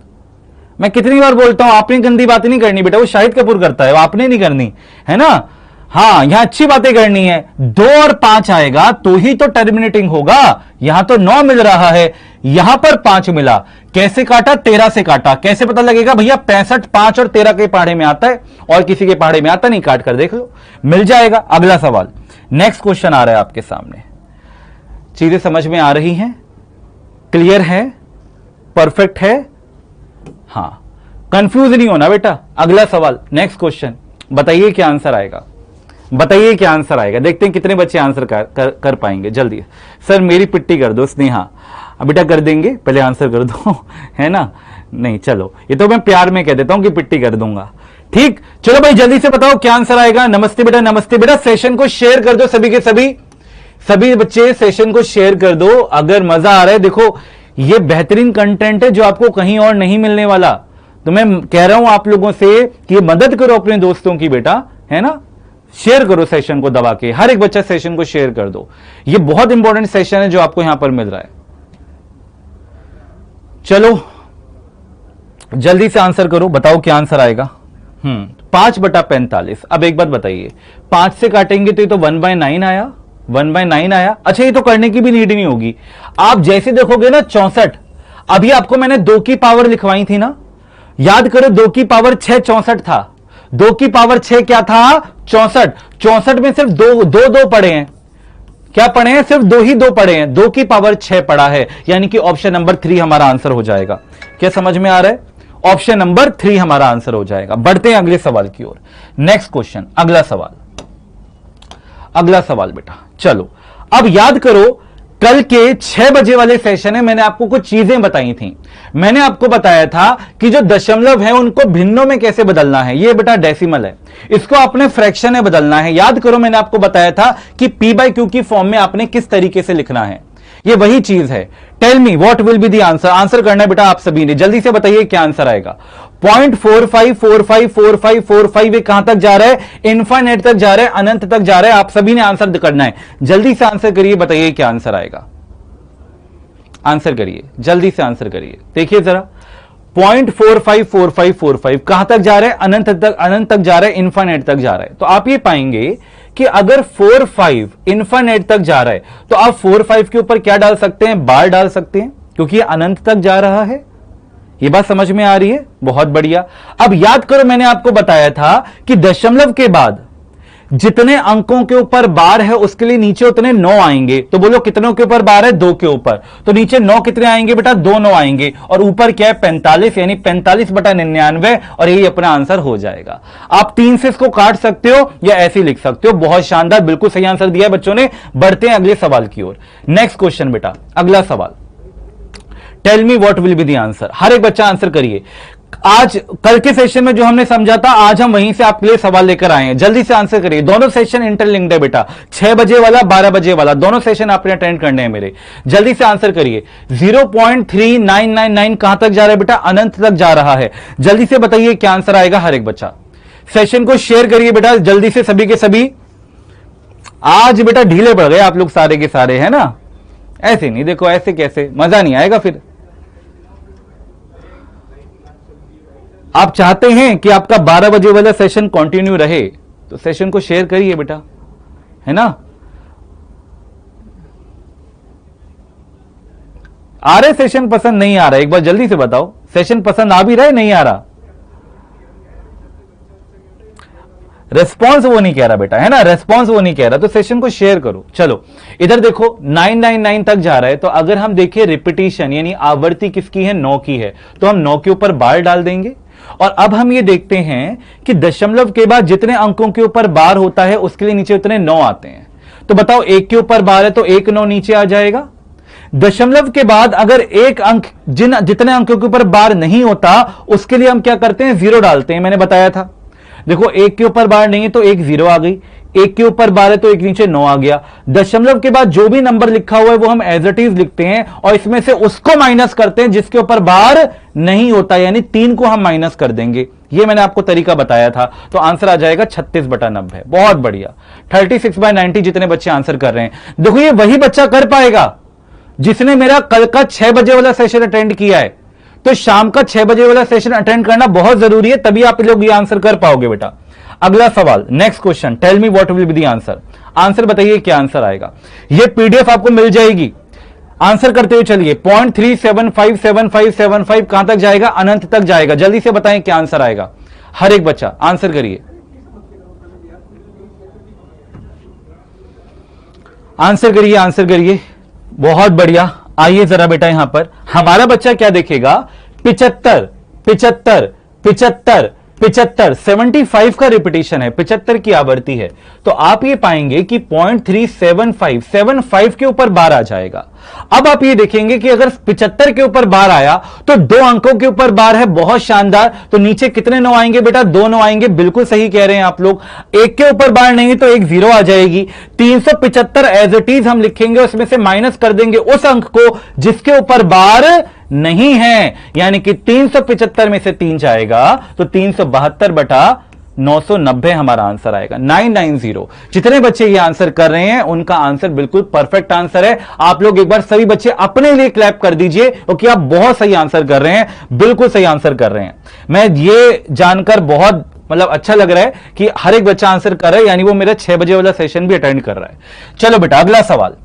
मैं कितनी बार बोलता हूं आपने गंदी बातें नहीं करनी बेटा, वो शाहिद कपूर करता है, वो आपने नहीं करनी है ना। हाँ यहां अच्छी बातें करनी है, 2 और 5 आएगा तो ही तो टर्मिनेटिंग होगा। यहां तो 9 मिल रहा है, यहां पर 5 मिला, कैसे काटा 13 से काटा, कैसे पता लगेगा भैया 65 5 और 13 के पहाड़े में आता है और किसी के पहाड़े में आता नहीं, काट कर देख लो मिल जाएगा। अगला सवाल, नेक्स्ट क्वेश्चन आ रहा है आपके सामने, चीजें समझ में आ रही हैं, क्लियर है, परफेक्ट है, हां कंफ्यूज नहीं होना बेटा। अगला सवाल नेक्स्ट क्वेश्चन, बताइए क्या आंसर आएगा। बताइए क्या आंसर आएगा, देखते हैं कितने बच्चे आंसर कर पाएंगे। जल्दी सर मेरी पिट्टी कर दो स्नेहा, बेटा कर देंगे, पहले आंसर कर दो है ना, नहीं चलो ये तो मैं प्यार में कह देता हूं कि पिट्टी कर दूंगा, ठीक। चलो भाई जल्दी से बताओ क्या आंसर आएगा। नमस्ते बेटा, नमस्ते बेटा, सेशन को शेयर कर दो सभी के सभी बच्चे सेशन को शेयर कर दो अगर मजा आ रहा है। देखो ये बेहतरीन कंटेंट है जो आपको कहीं और नहीं मिलने वाला, तो मैं कह रहा हूं आप लोगों से कि मदद करो अपने दोस्तों की बेटा, है ना, शेयर करो सेशन को दबा के, हर एक बच्चा सेशन को शेयर कर दो। ये बहुत इंपॉर्टेंट सेशन है जो आपको यहां पर मिल रहा है। चलो जल्दी से आंसर करो, बताओ क्या आंसर आएगा। 5/45। अब एक बात बताइए, 5 से काटेंगे तो ये तो 1/9 आया, 1/9 आया। अच्छा ये तो करने की भी नीड नहीं होगी, आप जैसे देखोगे ना 64, अभी आपको मैंने 2 की पावर लिखवाई थी ना, याद करो 2 की पावर 6 64 था, 2 की पावर 6 क्या था 64, 64 में सिर्फ दो पड़े हैं, क्या पढ़े हैं, सिर्फ 2 ही 2 पढ़े हैं, 2 की पावर 6 पड़ा है, यानी कि ऑप्शन नंबर 3 हमारा आंसर हो जाएगा। क्या समझ में आ रहा है, ऑप्शन नंबर 3 हमारा आंसर हो जाएगा। बढ़ते हैं अगले सवाल की ओर, नेक्स्ट क्वेश्चन, अगला सवाल बेटा। चलो अब याद करो कल के 6 बजे वाले सेशन में मैंने आपको कुछ चीजें बताई थी। मैंने आपको बताया था कि जो दशमलव है उनको भिन्नों में कैसे बदलना है, ये बेटा डेसिमल है, इसको आपने फ्रैक्शन में बदलना है। याद करो मैंने आपको बताया था कि p/q की फॉर्म में आपने किस तरीके से लिखना है, ये वही चीज है। Tell me what will be the answer, answer करना है बेटा आप सभी ने, जल्दी से बताइए क्या आंसर आएगा। 0.45454545 ये कहां तक जा रहा है, इनफाइनाइट तक जा रहा है, अनंत तक जा रहा है, आप सभी ने आंसर करना है। जल्दी से आंसर करिए, बताइए क्या आंसर आएगा, आंसर करिए, जल्दी से आंसर करिए। देखिए जरा 0.454545 कहां तक जा रहा है, अनंत तक जा रहा है, इनफाइनाइट तक जा रहा है। तो आप ये पाएंगे कि अगर 4-5 इनफाइनाइट तक जा रहा है तो आप 4-5 के ऊपर क्या डाल सकते हैं, बार डाल सकते हैं, क्योंकि ये अनंत तक जा रहा है। ये बात समझ में आ रही है, बहुत बढ़िया। अब याद करो मैंने आपको बताया था कि दशमलव के बाद जितने अंकों के ऊपर बार है उसके लिए नीचे उतने 9 आएंगे। तो बोलो कितनों के ऊपर बार है, 2 के ऊपर, तो नीचे 9 कितने आएंगे बेटा, 2 9 आएंगे, और ऊपर क्या है 45, यानी 45/99, और यही अपना आंसर हो जाएगा। आप 3 से इसको काट सकते हो या ऐसे लिख सकते हो। बहुत शानदार, बिल्कुल सही आंसर दिया बच्चों ने। बढ़ते हैं अगले सवाल की ओर, नेक्स्ट क्वेश्चन बेटा, अगला सवाल। Tell me what will be the answer, हर एक बच्चा आंसर करिए। आज कल के सेशन में जो हमने समझा था आज हम वहीं से आपके लिए सवाल लेकर आए हैं, जल्दी से आंसर करिए। दोनों सेशन इंटरलिंक्ड है बेटा, 6 बजे वाला 12 बजे वाला, दोनों सेशन आपने अटेंड करने हैं मेरे। जल्दी से आंसर करिए। 0.3999 कहां तक जा रहा है बेटा, अनंत तक जा रहा है। जल्दी से बताइए क्या आंसर आएगा हर एक बच्चा। सेशन को शेयर करिए बेटा जल्दी से सभी के सभी। आज बेटा ढीले पड़ गए आप लोग सारे के सारे, है ना, ऐसे नहीं, देखो ऐसे कैसे, मजा नहीं आएगा फिर। आप चाहते हैं कि आपका 12 बजे वाला सेशन कंटिन्यू रहे तो सेशन को शेयर करिए बेटा, है ना। आ रहे सेशन पसंद नहीं आ रहा, एक बार जल्दी से बताओ, सेशन पसंद आ भी रहा है नहीं आ रहा, रेस्पॉन्स वो नहीं कह रहा बेटा, है ना, रेस्पॉन्स वो नहीं कह रहा, तो सेशन को शेयर करो। चलो इधर देखो 999 तक जा रहा है, तो अगर हम देखें रिपीटिशन यानी आवृत्ति किसकी है, 9 की है, तो हम 9 के ऊपर बार डाल देंगे। और अब हम ये देखते हैं कि दशमलव के बाद जितने अंकों के ऊपर बार होता है उसके लिए नीचे उतने 9 आते हैं। तो बताओ 1 के ऊपर बार है तो 1 9 नीचे आ जाएगा। दशमलव के बाद अगर एक अंक जितने अंकों के ऊपर बार नहीं होता उसके लिए हम क्या करते हैं, 0 डालते हैं, मैंने बताया था। देखो 1 के ऊपर बार नहीं है तो 1 0 आ गई, 1 के ऊपर बार है तो 1 नीचे 9 आ गया। दशमलव के बाद जो भी नंबर लिखा हुआ है वो हम एज इट इज लिखते हैं और इसमें से उसको माइनस करते हैं जिसके ऊपर बार नहीं होता, यानी 3 को हम माइनस कर देंगे। ये मैंने आपको तरीका बताया था, तो आंसर आ जाएगा 36/90। बहुत बढ़िया, 36/90 जितने बच्चे आंसर कर रहे हैं। देखो ये वही बच्चा कर पाएगा जिसने मेरा कल का 6 बजे वाला सेशन अटेंड किया है, तो शाम का 6 बजे वाला सेशन अटेंड करना बहुत जरूरी है, तभी आप लोग ये आंसर कर पाओगे बेटा। अगला सवाल, next question, tell me what will be the answer, answer बताइए क्या आंसर आएगा। ये पीडीएफ आपको मिल जाएगी, आंसर करते हुए चलिए। 0.375575 कहां तक जाएगा, अनंत तक जाएगा। जल्दी से बताएं क्या आंसर आएगा, हर एक बच्चा आंसर करिए, आंसर करिए, आंसर करिए। बहुत बढ़िया, आइए जरा बेटा यहां पर हमारा बच्चा क्या देखेगा, 75 75 75 75 75 का रिपीटिशन है, 75 की आवृत्ति है, तो आप ये पाएंगे कि 0.375 के ऊपर बार आ जाएगा। अब आप ये देखेंगे कि अगर 75 के ऊपर बार आया तो 2 अंकों के ऊपर बार है, बहुत शानदार। तो नीचे कितने 9 आएंगे बेटा? 2 9 आएंगे, बिल्कुल सही कह रहे हैं आप लोग। एक के ऊपर बार नहीं तो एक 0 आ जाएगी। 375 एज इट इज हम लिखेंगे, उसमें से माइनस कर देंगे उस अंक को जिसके ऊपर बार नहीं है, यानी कि 375 में से 3 जाएगा तो 372 बटा 990 हमारा आंसर आएगा, 990। जितने बच्चे ये आंसर कर रहे हैं उनका आंसर बिल्कुल परफेक्ट आंसर है। आप लोग एक बार सभी बच्चे अपने लिए क्लैप कर दीजिए क्योंकि आप बहुत सही आंसर कर रहे हैं, बिल्कुल सही आंसर कर रहे हैं। मैं ये जानकर बहुत मतलब अच्छा लग रहा है कि हर एक बच्चा आंसर कर रहा है, यानी वो मेरा 6 बजे वाला सेशन भी अटेंड कर रहा है। चलो बेटा अगला सवाल,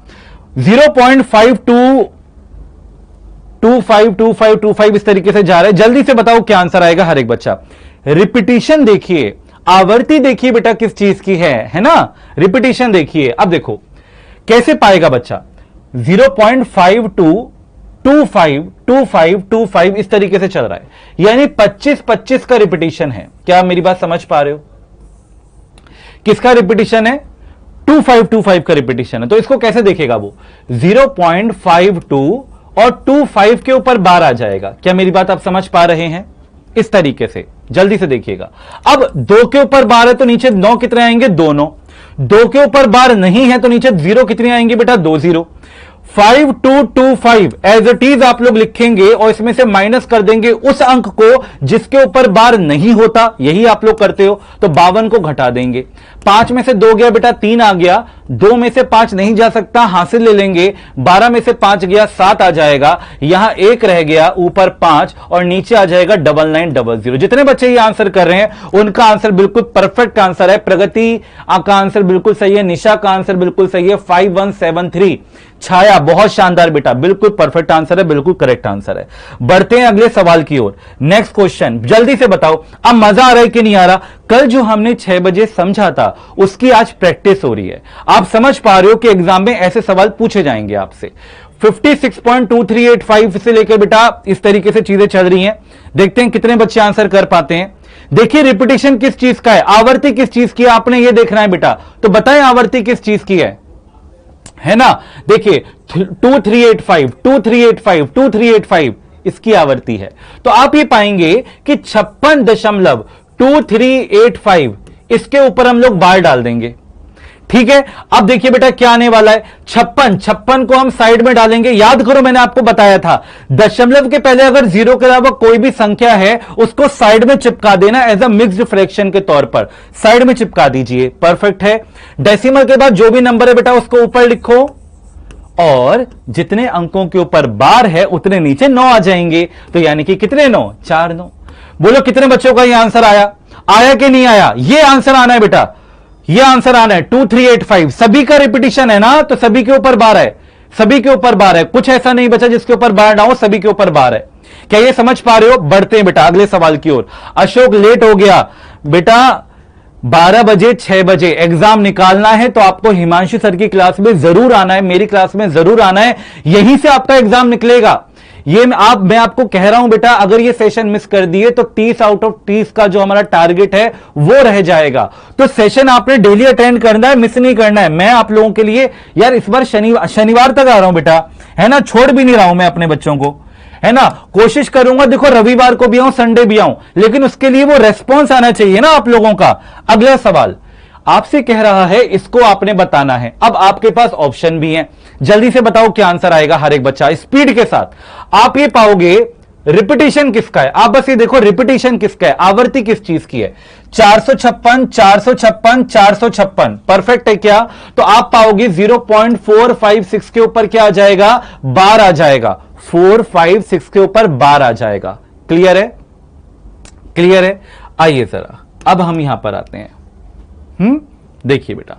0.5225 इस तरीके से जा रहा है। जल्दी से बताओ क्या आंसर आएगा हर एक बच्चा। रिपीटिशन देखिए, आवृत्ति देखिए बेटा किस चीज की है ना? रिपीटिशन देखिए। अब देखो कैसे पाएगा बच्चा, 0.522525 इस तरीके से चल रहा है, यानी 25-25 का रिपीटिशन है। क्या मेरी बात समझ पा रहे हो? किसका रिपीटिशन है? 2525 का रिपीटिशन है। तो इसको कैसे देखेगा वो? 0.52 और 25 के ऊपर बार आ जाएगा। क्या मेरी बात आप समझ पा रहे हैं? इस तरीके से जल्दी से देखिएगा। अब 2 के ऊपर बार है तो नीचे 9 कितने आएंगे? 2 9। 2 के ऊपर बार नहीं है तो नीचे 0 कितने आएंगे बेटा? 2 0। 5225 एज इट इज आप लोग लिखेंगे और इसमें से माइनस कर देंगे उस अंक को जिसके ऊपर बार नहीं होता, यही आप लोग करते हो। तो 52 को घटा देंगे, 5 में से 2 गया बेटा, 3 आ गया, 2 में से 5 नहीं जा सकता, हासिल ले लेंगे, 12 में से 5 गया, 7 आ जाएगा, यहां 1 रह गया, ऊपर 5 और नीचे आ जाएगा 9900। जितने बच्चे ये आंसर कर रहे हैं उनका आंसर बिल्कुल परफेक्ट आंसर है। प्रगति का आंसर बिल्कुल सही है, निशा का आंसर बिल्कुल सही है, 5173। छाया बहुत शानदार बेटा, बिल्कुल परफेक्ट आंसर है, बिल्कुल करेक्ट आंसर है। बढ़ते हैं अगले सवाल की ओर। नेक्स्ट क्वेश्चन जल्दी से बताओ। अब मजा आ रहा है कि नहीं आ रहा? कल जो हमने 6 बजे समझा था उसकी आज प्रैक्टिस हो रही है। आप समझ पा रहे हो कि एग्जाम में ऐसे सवाल पूछे जाएंगे आपसे। 56.2385 से लेकर बेटा इस तरीके से चीजें चल रही हैं। देखते हैं कितने बच्चे आंसर कर पाते हैं। देखिए रिपीटिशन किस चीज का है, आवृत्ति किस चीज की है, आपने ये देखना है बेटा। तो बताएं आवृत्ति किस चीज की है ना? देखिए 2385 इसकी आवृत्ति है। तो आप ये पाएंगे कि 56.2385 इसके ऊपर हम लोग बार डाल देंगे। ठीक है, अब देखिए बेटा क्या आने वाला है। 56 को हम साइड में डालेंगे। याद करो मैंने आपको बताया था दशमलव के पहले अगर 0 के अलावा कोई भी संख्या है उसको साइड में चिपका देना, एज अ मिक्स्ड फ्रैक्शन के तौर पर साइड में चिपका दीजिए। परफेक्ट है। डेसिमल के बाद जो भी नंबर है बेटा उसको ऊपर लिखो और जितने अंकों के ऊपर बार है उतने नीचे 9 आ जाएंगे। तो यानी कि कितने 9? 4 9। बोलो कितने बच्चों का ये आंसर आया कि नहीं आया? ये आंसर आना है बेटा, ये आंसर आना है 2385। सभी का रिपीटिशन है ना, तो सभी के ऊपर बार है, सभी के ऊपर बार है, कुछ ऐसा नहीं बचा जिसके ऊपर बार ना हो, सभी के ऊपर बार है। क्या ये समझ पा रहे हो? बढ़ते हैं बेटा अगले सवाल की ओर। अशोक लेट हो गया बेटा, 12 बजे 6 बजे एग्जाम निकालना है तो आपको हिमांशु सर की क्लास में जरूर आना है, मेरी क्लास में जरूर आना है, यहीं से आपका एग्जाम निकलेगा। ये मैं आपको कह रहा हूं बेटा, अगर ये सेशन मिस कर दिए तो 30 आउट ऑफ 30 का जो हमारा टारगेट है वो रह जाएगा। तो सेशन आपने डेली अटेंड करना है, मिस नहीं करना है। मैं आप लोगों के लिए यार इस बार शनिवार तक आ रहा हूं बेटा, है ना, छोड़ भी नहीं रहा हूं मैं अपने बच्चों को, है ना। कोशिश करूंगा देखो रविवार को भी आऊं, संडे भी आऊं, लेकिन उसके लिए वो रेस्पॉन्स आना चाहिए ना आप लोगों का। अगला सवाल आपसे कह रहा है, इसको आपने बताना है। अब आपके पास ऑप्शन भी है, जल्दी से बताओ क्या आंसर आएगा हर एक बच्चा स्पीड के साथ। आप ये पाओगे रिपीटिशन किसका है, आप बस ये देखो रिपीटिशन किसका है, आवृत्ति किस चीज की है। 456 456 456 परफेक्ट है क्या? तो आप पाओगे 0.456 के ऊपर क्या आ जाएगा? बार आ जाएगा। 456 के ऊपर बार आ जाएगा। क्लियर है? क्लियर है। आइए जरा अब हम यहां पर आते हैं। देखिए बेटा,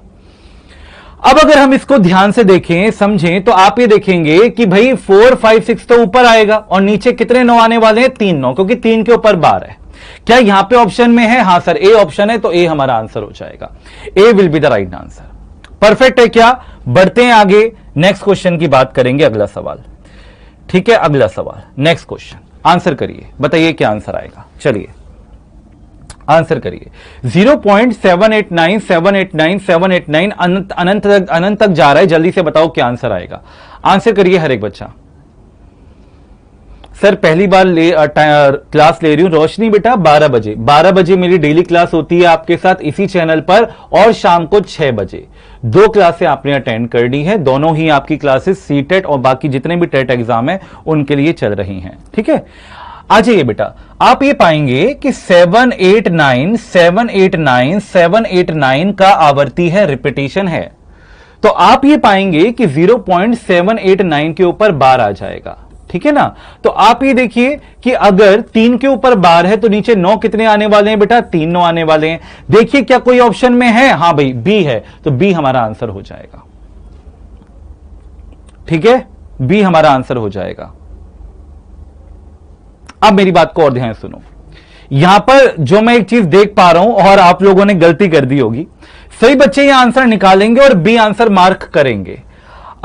अब अगर हम इसको ध्यान से देखें समझें तो आप ये देखेंगे कि भाई 456 तो ऊपर आएगा और नीचे कितने 9 आने वाले हैं? 3 9, क्योंकि 3 के ऊपर बार है। क्या यहां पे ऑप्शन में है? हां सर ए ऑप्शन है, तो ए हमारा आंसर हो जाएगा। A will be the right answer. Perfect है क्या? बढ़ते हैं आगे, नेक्स्ट क्वेश्चन की बात करेंगे। अगला सवाल, ठीक है, अगला सवाल नेक्स्ट क्वेश्चन आंसर करिए, बताइए क्या आंसर आएगा। चलिए आंसर करिए। 0.789 अनंत तक जा रहा है, जल्दी से बताओ क्या आंसर आएगा। आंसर करिए हर एक बच्चा। सर पहली बार क्लास ले रही हूं। रोशनी बेटा 12 बजे, 12 बजे मेरी डेली क्लास होती है आपके साथ इसी चैनल पर, और शाम को 6 बजे 2 क्लासें आपने अटेंड करनी है। दोनों ही आपकी क्लासेस सीटेट और बाकी जितने भी टेट एग्जाम है उनके लिए चल रही हैं, ठीक है। आ जाइए बेटा, आप ये पाएंगे कि 789 का आवर्ती है, रिपीटेशन है। तो आप ये पाएंगे कि 0.789 के ऊपर बार आ जाएगा, ठीक है ना। तो आप ये देखिए कि अगर 3 के ऊपर बार है तो नीचे 9 कितने आने वाले हैं बेटा? 3 9 आने वाले हैं। देखिए क्या कोई ऑप्शन में है? हां भाई बी है, तो बी हमारा आंसर हो जाएगा, ठीक है, बी हमारा आंसर हो जाएगा। अब मेरी बात को और ध्यान सुनो, यहां पर जो मैं एक चीज देख पा रहा हूं और आप लोगों ने गलती कर दी होगी, सही बच्चे यह आंसर निकालेंगे और बी आंसर मार्क करेंगे।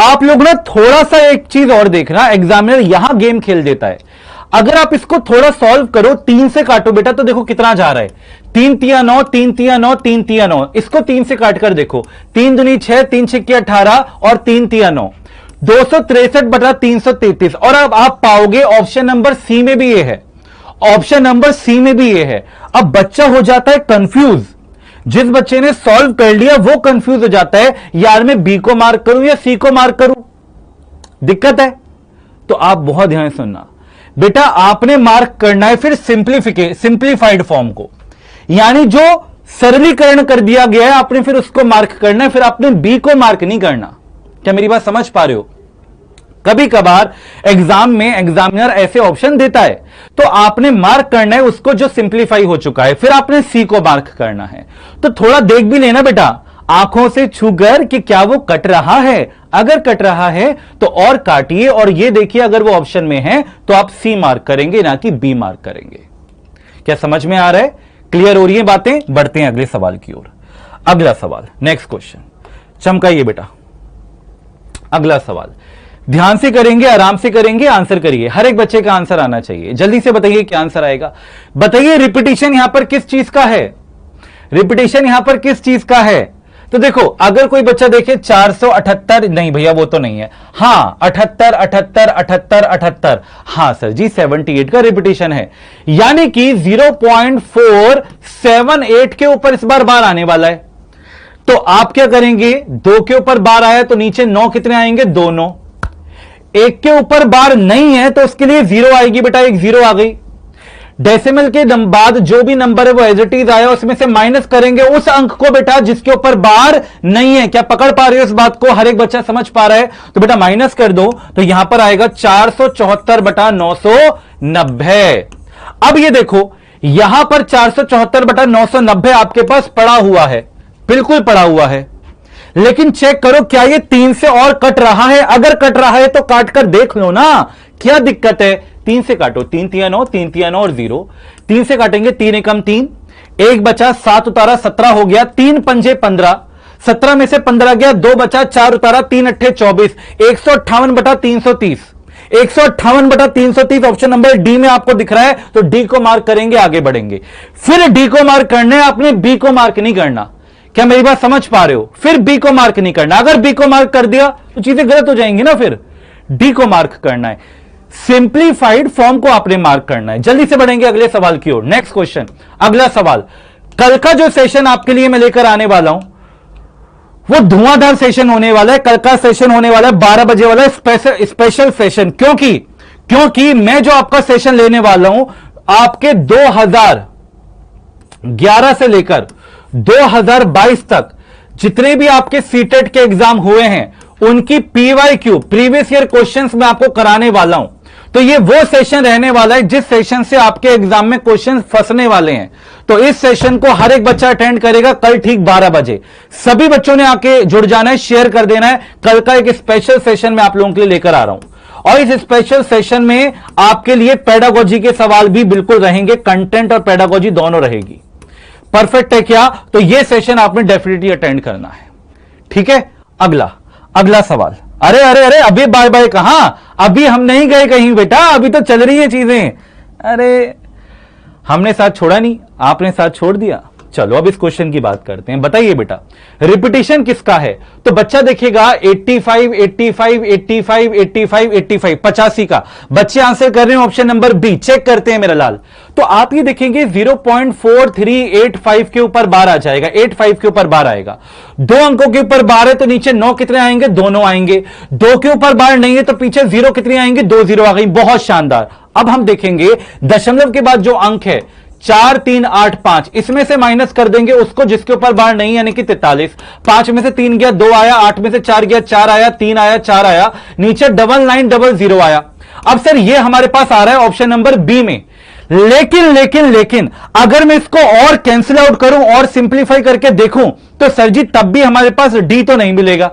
आप लोग ना थोड़ा सा एक चीज और देखना, एग्जामिनर यहां गेम खेल देता है। अगर आप इसको थोड़ा सॉल्व करो, 3 से काटो बेटा, तो देखो कितना जा रहा है, 3 तिया 9, 3 तिया 9, 3 तिया 9। इसको 3 से काट कर देखो, 3 दूनी 6, 3 छक्के 18 और 3 तिया 9, 263/333। और अब आप पाओगे ऑप्शन नंबर सी में भी ये है, ऑप्शन नंबर सी में भी ये है। अब बच्चा हो जाता है कंफ्यूज, जिस बच्चे ने सॉल्व कर लिया वो कंफ्यूज हो जाता है, यार मैं बी को मार्क करूं या सी को मार्क करूं, दिक्कत है। तो आप बहुत ध्यान सुनना बेटा, आपने मार्क करना है फिर सिंप्लीफाइड फॉर्म को, यानी जो सरलीकरण कर दिया गया है आपने फिर उसको मार्क करना है, फिर आपने बी को मार्क नहीं करना। क्या मेरी बात समझ पा रहे हो? कभी कभार एग्जाम में एग्जामिनर ऐसे ऑप्शन देता है तो आपने मार्क करना है उसको जो सिंप्लीफाई हो चुका है, फिर आपने सी को मार्क करना है। तो थोड़ा देख भी लेना बेटा, आंखों से छूकर कि क्या वो कट रहा है, अगर कट रहा है तो और काटिए, और ये देखिए अगर वो ऑप्शन में है तो आप सी मार्क करेंगे ना कि बी मार्क करेंगे। क्या समझ में आ रहा है? क्लियर हो रही है बातें? बढ़ते हैं अगले सवाल की ओर। अगला सवाल, नेक्स्ट क्वेश्चन, चमकाइए बेटा। अगला सवाल ध्यान से करेंगे, आराम से करेंगे, आंसर करिए। हर एक बच्चे का आंसर आना चाहिए। जल्दी से बताइए क्या आंसर आएगा। बताइए रिपीटिशन यहां पर किस चीज का है? रिपीटिशन यहां पर किस चीज का है? तो देखो अगर कोई बच्चा देखे 478, नहीं भैया वो तो नहीं है, हां 78 78 78 78, हां सर जी 78 का रिपीटिशन है, यानी कि 0.478 के ऊपर इस बार बार आने वाला है। तो आप क्या करेंगे, 2 के ऊपर बार आया तो नीचे 9 कितने आएंगे? 2 9। 1 के ऊपर बार नहीं है तो उसके लिए 0 आएगी बेटा, एक 0 आ गई। डेसिमल के बाद जो भी नंबर है वो एज इट इज आया, उसमें से माइनस करेंगे उस अंक को बेटा जिसके ऊपर बार नहीं है। क्या पकड़ पा रहे हो इस बात को? हर एक बच्चा समझ पा रहा है? तो बेटा माइनस कर दो तो यहां पर आएगा 474/990। अब ये देखो यहां पर 474/990 आपके पास पड़ा हुआ है, बिल्कुल पड़ा हुआ है, लेकिन चेक करो क्या ये 3 से और कट रहा है? अगर कट रहा है तो काट कर देख लो ना, क्या दिक्कत है? 3 से काटो, 3 तिया 9, 3 तिया 9 और 0, 3 से काटेंगे, 3 एकम 3, 1 बचा, 7 उतारा 17 हो गया, 3 पंजे 15, 17 में से 15 गया, 2 बचा, 4 उतारा, 3 अट्ठे 24, 158/330, 158/330 ऑप्शन नंबर डी में आपको दिख रहा है, तो डी को मार्क करेंगे, आगे बढ़ेंगे। फिर डी को मार्क करना है आपने, बी को मार्क नहीं करना। क्या मेरी बात समझ पा रहे हो? फिर बी को मार्क नहीं करना, अगर बी को मार्क कर दिया तो चीजें गलत हो जाएंगी ना, फिर डी को मार्क करना है, सिंप्लीफाइड फॉर्म को आपने मार्क करना है। जल्दी से बढ़ेंगे अगले सवाल की ओर। नेक्स्ट क्वेश्चन, अगला सवाल। कल का जो सेशन आपके लिए मैं लेकर आने वाला हूं वो धुआंधार सेशन होने वाला है। कल का सेशन होने वाला है 12 बजे वाला स्पेशल सेशन। क्योंकि मैं जो आपका सेशन लेने वाला हूं आपके 2011 से लेकर 2022 तक जितने भी आपके सीटेट के एग्जाम हुए हैं उनकी पीवाईक्यू, प्रीवियस ईयर क्वेश्चंस मैं आपको कराने वाला हूं। तो ये वो सेशन रहने वाला है जिस सेशन से आपके एग्जाम में क्वेश्चन फंसने वाले हैं। तो इस सेशन को हर एक बच्चा अटेंड करेगा कल ठीक 12 बजे। सभी बच्चों ने आके जुड़ जाना है, शेयर कर देना है। कल का एक स्पेशल सेशन मैं आप लोगों के लिए लेकर आ रहा हूं, और इस स्पेशल सेशन में आपके लिए पेडागोजी के सवाल भी बिल्कुल रहेंगे, कंटेंट और पेडागोजी दोनों रहेगी। परफेक्ट है क्या? तो यह सेशन आपने डेफिनेटली अटेंड करना है, ठीक है। अगला सवाल। अरे अरे अरे अभी बाय बाय कहां? अभी हम नहीं गए कहीं बेटा, अभी तो चल रही है चीजें। अरे हमने साथ छोड़ा नहीं, आपने साथ छोड़ दिया। चलो अब इस क्वेश्चन की बात करते हैं। बताइए बेटा रिपीटिशन किसका है? तो बच्चा देखिएगा 85 85 85 85 85 85 का बच्चे आंसर कर रहे हैं ऑप्शन नंबर बी। चेक करते हैं मेरा लाल। तो आप ये देखेंगे 0.4385 के ऊपर बार आ जाएगा, 85 के ऊपर बार आएगा। 2 अंकों के ऊपर बार है तो नीचे 9 कितने आएंगे? 2 9 आएंगे। 2 के ऊपर बार नहीं है तो पीछे 0 कितने आएंगे? 2 0 आ गई। बहुत शानदार। अब हम देखेंगे दशमलव के बाद जो अंक है 4 3 8 5, इसमें से माइनस कर देंगे उसको जिसके ऊपर बार नहीं, यानी कि 43। 5 में से 3 गया 2 आया, 8 में से 4 गया 4 आया, 3 आया 4 आया, नीचे 9900 आया। अब सर ये हमारे पास आ रहा है ऑप्शन नंबर बी में। लेकिन अगर मैं इसको और कैंसिल आउट करूं और सिंप्लीफाई करके देखूं तो सर जी तब भी हमारे पास डी तो नहीं मिलेगा।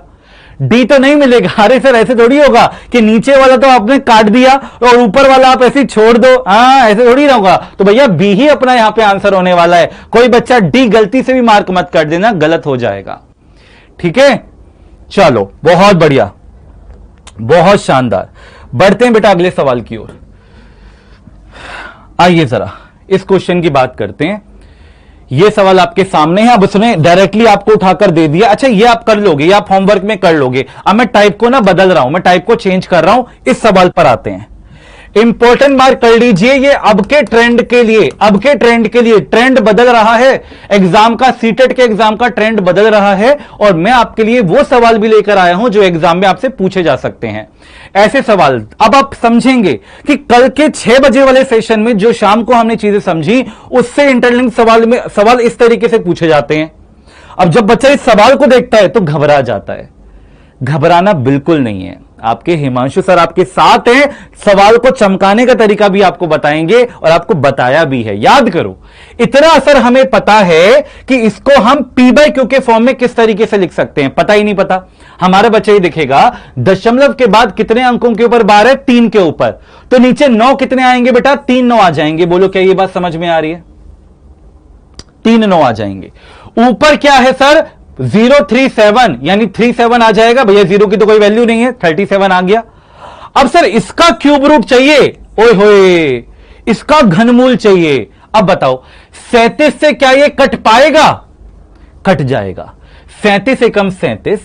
डी तो नहीं मिलेगा। अरे सर ऐसे थोड़ी होगा कि नीचे वाला तो आपने काट दिया और ऊपर वाला आप ऐसे छोड़ दो, ऐसे थोड़ी ना होगा। तो भैया बी ही अपना यहां पे आंसर होने वाला है। कोई बच्चा डी गलती से भी मार्क मत कर देना, गलत हो जाएगा। ठीक है, चलो बहुत बढ़िया, बहुत शानदार। बढ़ते हैं बेटा अगले सवाल की ओर। आइए जरा इस क्वेश्चन की बात करते हैं। ये सवाल आपके सामने है। अब उसने डायरेक्टली आपको उठाकर दे दिया। अच्छा ये आप कर लोगे, ये आप होमवर्क में कर लोगे। अब मैं टाइप को ना बदल रहा हूं, मैं टाइप को चेंज कर रहा हूं। इस सवाल पर आते हैं। इंपॉर्टेंट मार्क कर लीजिए। ये अब के ट्रेंड के लिए, अब के ट्रेंड के लिए ट्रेंड बदल रहा है। एग्जाम का, सीटेट के एग्जाम का ट्रेंड बदल रहा है और मैं आपके लिए वो सवाल भी लेकर आया हूं जो एग्जाम में आपसे पूछे जा सकते हैं। ऐसे सवाल अब आप समझेंगे कि कल के 6 बजे वाले सेशन में जो शाम को हमने चीजें समझी उससे इंटरलिंक सवाल इस तरीके से पूछे जाते हैं। अब जब बच्चा इस सवाल को देखता है तो घबरा जाता है। घबराना बिल्कुल नहीं है। आपके हिमांशु सर आपके साथ हैं, सवाल को चमकाने का तरीका भी आपको बताएंगे और आपको बताया भी है। याद करो, इतना असर हमें पता है कि इसको हम पी बाय क्यू के फॉर्म में किस तरीके से लिख सकते हैं। पता ही नहीं पता। हमारा बच्चा ही दिखेगा दशमलव के बाद कितने अंकों के ऊपर बार है? 3 के ऊपर। तो नीचे 9 कितने आएंगे बेटा? 3 9 आ जाएंगे। बोलो क्या ये बात समझ में आ रही है? 3 9 आ जाएंगे। ऊपर क्या है सर? 037, यानी 37 आ जाएगा। भैया 0 की तो कोई वैल्यू नहीं है, 37 आ गया। अब सर इसका क्यूब रूट चाहिए। ओए होए, इसका घनमूल चाहिए। अब बताओ 37 से क्या ये कट पाएगा? कट जाएगा। 37 एकम 37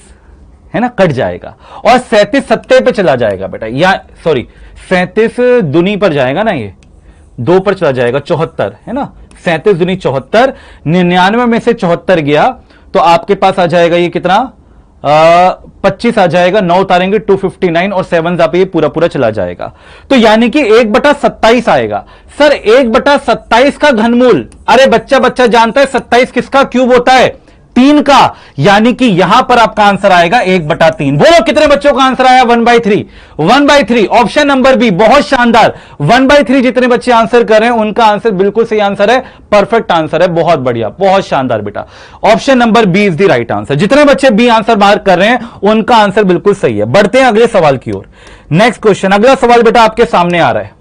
है ना, कट जाएगा। और 37 सत्ते पे चला जाएगा बेटा, या सॉरी 37 दुनी पर जाएगा ना, ये 2 पर चला जाएगा, 74 है ना। 37 दुनी 74, 99 में से 74 गया तो आपके पास आ जाएगा ये कितना? 25 आ जाएगा। 9 उतारेंगे 259 और 7 पे ये पूरा पूरा चला जाएगा। तो यानी कि 1/27 आएगा। सर 1/27 का घनमूल, अरे बच्चा जानता है 27 किसका क्यूब होता है? 3 का। यानी कि यहां पर आपका आंसर आएगा 1/3। बोलो कितने बच्चों का आंसर आया? 1/3। 1/3 ऑप्शन नंबर बी। बहुत शानदार। 1/3 जितने बच्चे आंसर कर रहे हैं उनका आंसर बिल्कुल सही आंसर है, परफेक्ट आंसर है। बहुत बढ़िया, बहुत शानदार बेटा। Option number B is the right answer. जितने बच्चे बी आंसर मार्क कर रहे हैं उनका आंसर बिल्कुल सही है। बढ़ते हैं अगले सवाल की ओर। नेक्स्ट क्वेश्चन, अगला सवाल बेटा आपके सामने आ रहा है।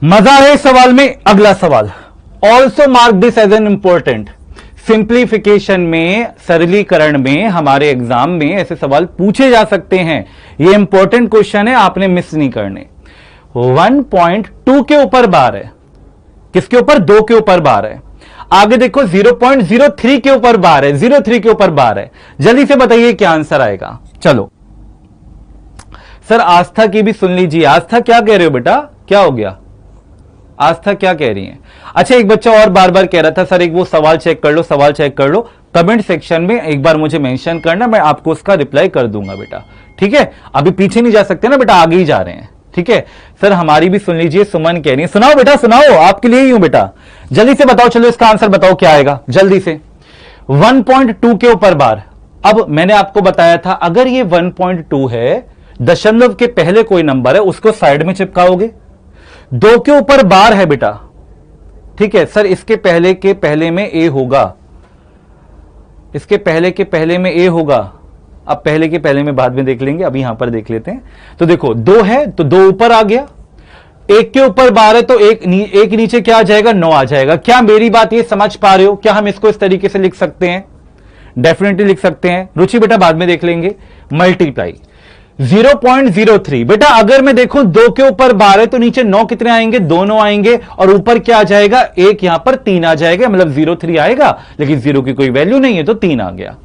मजा है इस सवाल में। अगला सवाल, also mark this as an important. Simplification में, सरलीकरण में हमारे एग्जाम में ऐसे सवाल पूछे जा सकते हैं। ये इंपॉर्टेंट क्वेश्चन है, आपने मिस नहीं करने। 1.2 के ऊपर बार है। किसके ऊपर? 2 के ऊपर बार है। आगे देखो 0.03 के ऊपर बार है, 03 के ऊपर बार है। जल्दी से बताइए क्या आंसर आएगा। चलो सर आस्था की भी सुन लीजिए। आस्था क्या कह रहे हो बेटा? क्या हो गया? आस्था क्या कह रही है? अच्छा एक बच्चा और बार बार कह रहा था सर एक वो सवाल चेक कर लो, सवाल चेक कर लो। कमेंट सेक्शन में एक बार मुझे मेंशन करना, मैं आपको उसका रिप्लाई कर दूंगा बेटा। ठीक है, अभी पीछे नहीं जा सकते ना बेटा, आगे ही जा रहे हैं। ठीक है सर, हमारी भी सुन लीजिए। सुमन कह रही है, सुनाओ बेटा सुनाओ, आपके लिए ही हूं बेटा। जल्दी से बताओ, चलो इसका आंसर बताओ क्या आएगा जल्दी से। 1.2 के ऊपर बार। अब मैंने आपको बताया था अगर ये 1.2 है, दशमलव के पहले कोई नंबर है उसको साइड में चिपकाओगे। 2 के ऊपर बार है बेटा। ठीक है सर, इसके पहले के पहले में ए होगा, इसके पहले के पहले में ए होगा। अब पहले के पहले में बाद में देख लेंगे, अभी यहां पर देख लेते हैं। तो देखो 2 है तो 2 ऊपर आ गया, 1 के ऊपर बार है तो एक नीचे क्या आ जाएगा? 9 आ जाएगा। क्या मेरी बात ये समझ पा रहे हो? क्या हम इसको इस तरीके से लिख सकते हैं? डेफिनेटली लिख सकते हैं। रुचि बेटा बाद में देख लेंगे। मल्टीप्लाई 0.03। बेटा अगर मैं देखूं 2 के ऊपर 12 तो नीचे 9 कितने आएंगे? 2 9 आएंगे और ऊपर क्या आ जाएगा? 1, यहां पर 3 आ जाएगा, मतलब 0.3 आएगा, लेकिन 0 की कोई वैल्यू नहीं है तो 3 आ गया।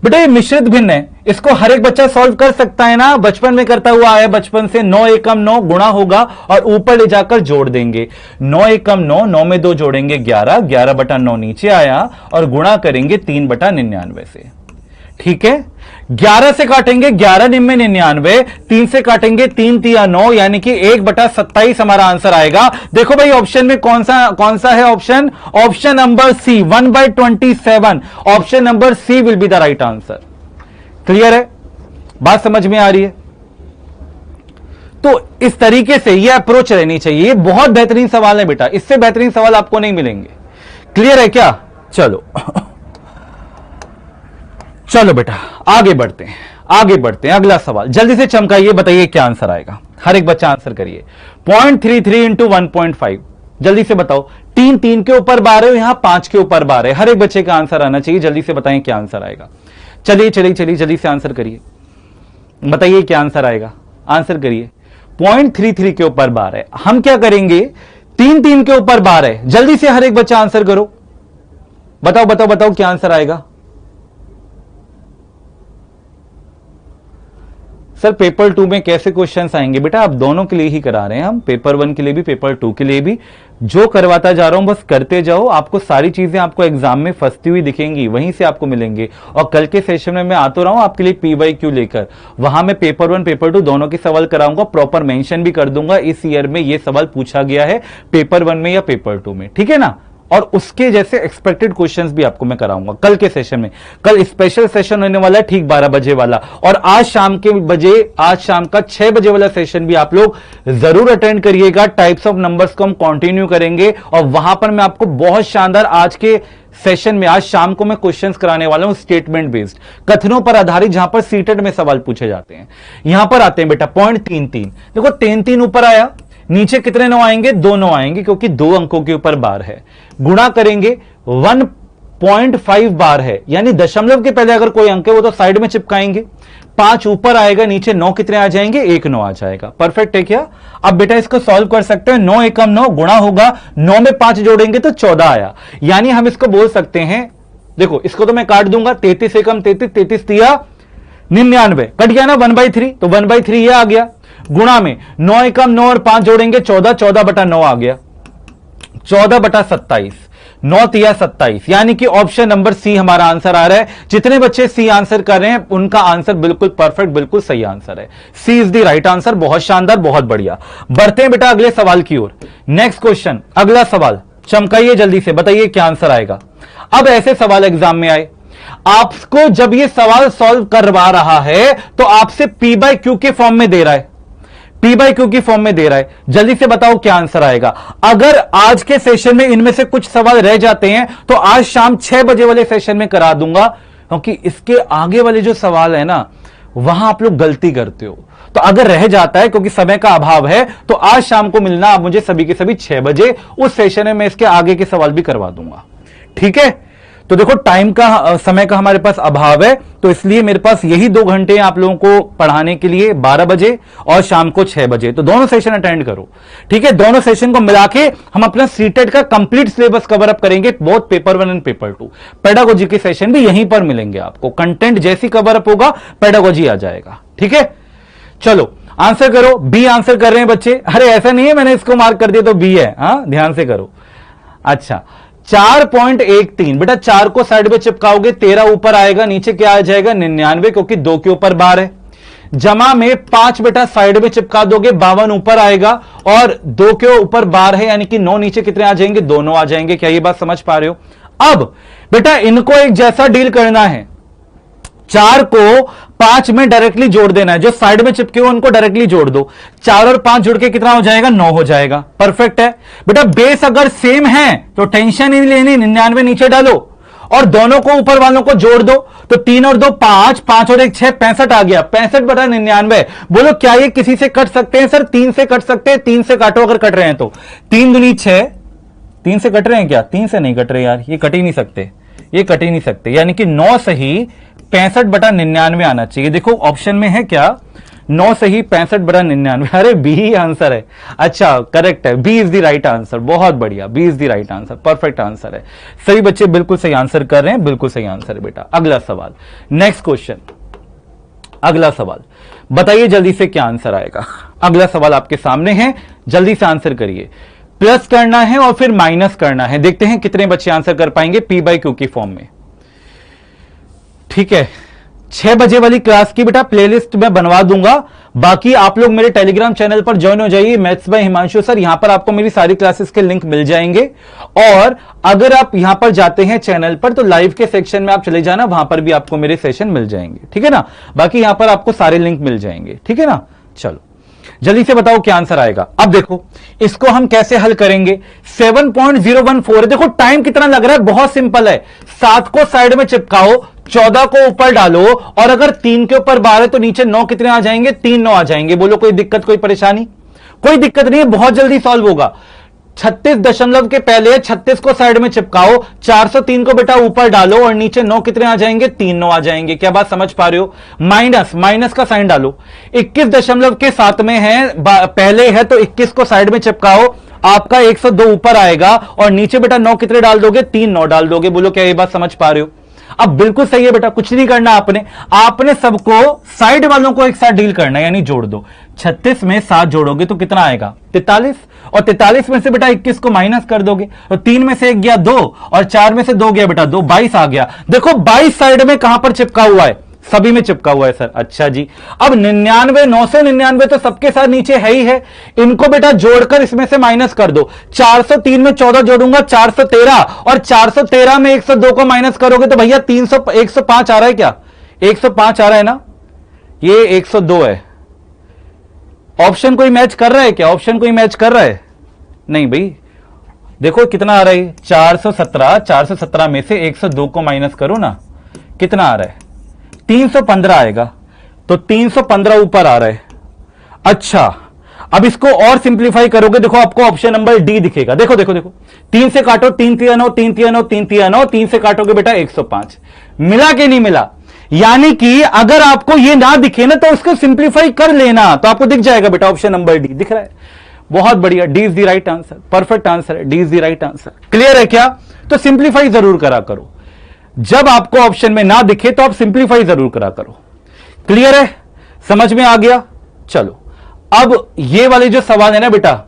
बेटा ये मिश्रित भिन्न है, इसको हर एक बच्चा सॉल्व कर सकता है ना, बचपन में करता हुआ आया, बचपन से 9 एकम 9 गुणा होगा और ऊपर ले जाकर जोड़ देंगे। 9 एकम 9, 9 में 2 जोड़ेंगे 11, 11 बटा 9 नीचे आया और गुणा करेंगे 3 बटा 99 से। ठीक है, 11 से काटेंगे 11 निम्न 99, 3 से काटेंगे 3 तिया 9, यानी कि 1 बटा 27 हमारा आंसर आएगा। देखो भाई ऑप्शन में कौन सा है option? Option number C, 1/27। Option number C will be the right answer. Clear है? बात समझ में आ रही है? तो इस तरीके से यह अप्रोच रहनी चाहिए। ये बहुत बेहतरीन सवाल है बेटा, इससे बेहतरीन सवाल आपको नहीं मिलेंगे। क्लियर है क्या? चलो चलो बेटा आगे बढ़ते हैं, अगला सवाल जल्दी से चमकाइए, बताइए क्या आंसर आएगा। हर एक बच्चा आंसर करिए। 0.33 इंटू 1.5, जल्दी से बताओ। 3 के ऊपर 12, यहां 5 के ऊपर 12, हर एक बच्चे का आंसर आना चाहिए। जल्दी से बताएं क्या आंसर आएगा। चलिए जल्दी से आंसर करिए, बताइए क्या आंसर आएगा। आंसर करिए। 0.33 के ऊपर 12, हम क्या करेंगे? 3 के ऊपर 12, जल्दी से हर एक बच्चा आंसर करो। बताओ क्या आंसर आएगा। सर पेपर 2 में कैसे क्वेश्चंस आएंगे? बेटा आप दोनों के लिए ही करा रहे हैं हम, पेपर 1 के लिए भी पेपर 2 के लिए भी। जो करवाता जा रहा हूं बस करते जाओ, आपको सारी चीजें आपको एग्जाम में फंसती हुई दिखेंगी, वहीं से आपको मिलेंगे। और कल के सेशन में मैं आता रहा हूं आपके लिए PYQ लेकर, वहां मैं पेपर 1 पेपर 2 दोनों के सवाल कराऊंगा, प्रॉपर मेंशन भी कर दूंगा इस ईयर में ये सवाल पूछा गया है पेपर 1 में या पेपर 2 में, ठीक है ना। और उसके जैसे एक्सपेक्टेड क्वेश्चंस भी आपको मैं कराऊंगा कल के सेशन में। कल स्पेशल सेशन होने वाला है ठीक 12 बजे वाला, और आज शाम का 6 बजे वाला सेशन भी आप लोग जरूर अटेंड करिएगा। टाइप्स ऑफ नंबर्स को हम कंटिन्यू करेंगे और वहां पर मैं आपको बहुत शानदार आज के सेशन में, आज शाम को मैं क्वेश्चंस कराने वाला हूं स्टेटमेंट बेस्ड, कथनों पर आधारित, जहां पर सीटेड में सवाल पूछे जाते हैं। यहां पर आते हैं बेटा 0.33, देखो 3 ऊपर आया, नीचे कितने 9 आएंगे? 2 9 आएंगे, क्योंकि 2 अंकों के ऊपर बार है। गुणा करेंगे 1.5 बार है, यानी दशमलव के पहले अगर कोई अंक है वो तो साइड में चिपकाएंगे। 5 ऊपर आएगा, नीचे 9 कितने आ जाएंगे? 1 9 आ जाएगा। परफेक्ट है क्या? अब बेटा इसको सॉल्व कर सकते हैं। 9 एकम 9 गुणा होगा, 9 में 5 जोड़ेंगे तो 14 आया, यानी हम इसको बोल सकते हैं, देखो इसको तो मैं काट दूंगा, 33 एकम 33, 33 तिया 99, कट गया ना 1/3, तो 1/3 ये आ गया। गुणा में 9 एकम 9 और 5 जोड़ेंगे 14, 14 बटा 9 आ गया, 14 बटा 27, 9 तिया 27, यानी कि ऑप्शन नंबर सी हमारा आंसर आ रहा है। जितने बच्चे सी आंसर कर रहे हैं उनका आंसर बिल्कुल परफेक्ट, बिल्कुल सही आंसर है। सी इज द राइट आंसर। बहुत शानदार, बहुत बढ़िया। बढ़ते हैं बेटा अगले सवाल की ओर। नेक्स्ट क्वेश्चन, अगला सवाल चमकाइए जल्दी से, बताइए क्या आंसर आएगा। अब ऐसे सवाल एग्जाम में आए, आपको जब ये सवाल सॉल्व करवा रहा है तो आपसे P/Q के फॉर्म में दे रहा है, P/Q की फॉर्म में दे रहा है। जल्दी से बताओ क्या आंसर आएगा। अगर आज के सेशन में इनमें से कुछ सवाल रह जाते हैं तो आज शाम 6 बजे वाले सेशन में करा दूंगा, क्योंकि इसके आगे वाले जो सवाल है ना वहां आप लोग गलती करते हो। तो अगर रह जाता है क्योंकि समय का अभाव है तो आज शाम को मिलना आप मुझे सभी के सभी 6 बजे, उस सेशन में मैं इसके आगे के सवाल भी करवा दूंगा, ठीक है। तो देखो टाइम का, समय का हमारे पास अभाव है, तो इसलिए मेरे पास यही 2 घंटे आप लोगों को पढ़ाने के लिए, 12 बजे और शाम को 6 बजे। तो दोनों सेशन अटेंड करो, ठीक है। दोनों सेशन को मिला के हम अपना सीटेट का कंप्लीट सिलेबस कवर अप करेंगे, both paper 1 and paper 2। Pedagogy के सेशन भी यहीं पर मिलेंगे आपको। कंटेंट जैसी कवर अप होगा पेडागोजी आ जाएगा, ठीक है। चलो आंसर करो। बी आंसर कर रहे हैं बच्चे। अरे ऐसा नहीं है मैंने इसको मार्क कर दिया तो बी है, हाँ ध्यान से करो। अच्छा 4.13, बेटा 4 को साइड में चिपकाओगे 13 ऊपर आएगा, नीचे क्या आ जाएगा 99, क्योंकि 2 के ऊपर बार है। जमा में 5 बेटा साइड में चिपका दोगे 52 ऊपर आएगा, और 2 के ऊपर बार है, यानी कि 9 नीचे कितने आ जाएंगे? 2 9 आ जाएंगे। क्या ये बात समझ पा रहे हो? अब बेटा इनको एक जैसा डील करना है। 4 को 5 में डायरेक्टली जोड़ देना है, जो साइड में चिपके हो उनको डायरेक्टली जोड़ दो। 4 और 5 जुड़ के कितना हो जाएगा? 9 हो जाएगा। परफेक्ट है बेटा। बेस अगर सेम है तो टेंशन ही नहीं लेनी, 99 नीचे डालो और दोनों को ऊपर वालों को जोड़ दो। तो 3 और 2 5, 5 और 1 6, 65 आ गया। 65 बटा 99। बोलो क्या ये किसी से कट सकते हैं? सर 3 से कट सकते हैं। 3 से काटो अगर कट रहे हैं तो। 3 दूनी 6, 3 से कट रहे हैं क्या? 3 से नहीं कट रहे यार, ये कट ही नहीं सकते, ये कट ही नहीं सकते, यानी कि 9 सही 65 बटा 99 आना चाहिए। देखो ऑप्शन में है क्या? 9 से ही 65/99। अरे बी ही आंसर है। अच्छा, करेक्ट है, B is the right answer. बहुत बढ़िया, B is the right answer, perfect answer है। सभी बच्चे बिल्कुल सही आंसर कर रहे हैं, बिल्कुल सही आंसर है बेटा। अगला सवाल, नेक्स्ट क्वेश्चन, अगला सवाल बताइए जल्दी से क्या आंसर आएगा। अगला सवाल आपके सामने है, जल्दी से आंसर करिए। प्लस करना है और फिर माइनस करना है। देखते हैं कितने बच्चे आंसर कर पाएंगे पी बाई क्यू की फॉर्म में। ठीक है, 6 बजे वाली क्लास की बेटा प्लेलिस्ट मैं बनवा दूंगा। बाकी आप लोग मेरे टेलीग्राम चैनल पर ज्वाइन हो जाइए, मैथ्स बाय हिमांशु सर। यहां पर आपको मेरी सारी क्लासेस के लिंक मिल जाएंगे। और अगर आप यहां पर जाते हैं चैनल पर तो लाइव के सेक्शन में आप चले जाना, वहां पर भी आपको मेरे सेशन मिल जाएंगे। ठीक है ना, बाकी यहां पर आपको सारे लिंक मिल जाएंगे। ठीक है ना, चलो जल्दी से बताओ क्या आंसर आएगा। अब देखो इसको हम कैसे हल करेंगे। 7.014, देखो टाइम कितना लग रहा है, बहुत सिंपल है। 7 को साइड में चिपकाओ, 14 को ऊपर डालो, और अगर 3 के ऊपर 12 तो नीचे 9 कितने आ जाएंगे, 3 9 आ जाएंगे। बोलो कोई दिक्कत, कोई परेशानी? कोई दिक्कत नहीं है, बहुत जल्दी सॉल्व होगा। 36 दशमलव के पहले 36 को साइड में चिपकाओ, 403 को बेटा ऊपर डालो और नीचे 9 कितने आ जाएंगे, 3 9 आ जाएंगे। क्या बात समझ पा रहे हो? माइनस, माइनस का साइन डालो। 21 दशमलव के साथ में है, पहले है तो 21 को साइड में चिपकाओ, आपका 102 ऊपर आएगा और नीचे बेटा 9 कितने डाल दोगे, 3 9 डाल दोगे। बोलो क्या ये बात समझ पा रहे हो? अब बिल्कुल सही है बेटा, कुछ नहीं करना आपने सबको साइड वालों को एक साथ डील करना है, यानी जोड़ दो। 36 में 7 जोड़ोगे तो कितना आएगा, 43, और 43 में से बेटा 21 को माइनस कर दोगे तो 3 में से 1 गया 2 और 4 में से 2 गया बेटा 2, 22 आ गया। देखो 22 साइड में कहां पर चिपका हुआ है, सभी में चिपका हुआ है सर। अच्छा जी, अब 99, 999 तो सबके साथ नीचे है ही है, इनको बेटा जोड़कर इसमें से माइनस कर दो। 403 में 14 जोड़ूंगा 413, और 413 में 102 को माइनस करोगे तो भैया 105 आ रहा है। क्या 105 आ रहा है ना? ये 102 है। ऑप्शन कोई मैच कर रहा है क्या? ऑप्शन कोई मैच कर रहा है? नहीं भाई, देखो कितना आ रहा है, 417। 417 में से 102 को माइनस करो ना, कितना आ रहा है, 315 आएगा। तो 315 ऊपर आ रहा है। अच्छा, अब इसको और सिंप्लीफाई करोगे, देखो आपको ऑप्शन नंबर डी दिखेगा। देखो देखो देखो, 3 से काटो, 3 3 9, 3 3 9, 3 3 9, 3 से काटोगे बेटा 105। मिला कि नहीं मिला? यानी कि अगर आपको ये ना दिखे ना तो उसको सिंप्लीफाई कर लेना, तो आपको दिख जाएगा बेटा ऑप्शन नंबर डी दिख रहा है। बहुत बढ़िया, D is the right answer, perfect answer है, D is the right answer. Clear है क्या? तो सिंप्लीफाई जरूर करा करो, जब आपको ऑप्शन में ना दिखे तो आप सिंप्लीफाई जरूर करा करो। क्लियर है, समझ में आ गया? चलो अब ये वाले जो सवाल है ना बेटा,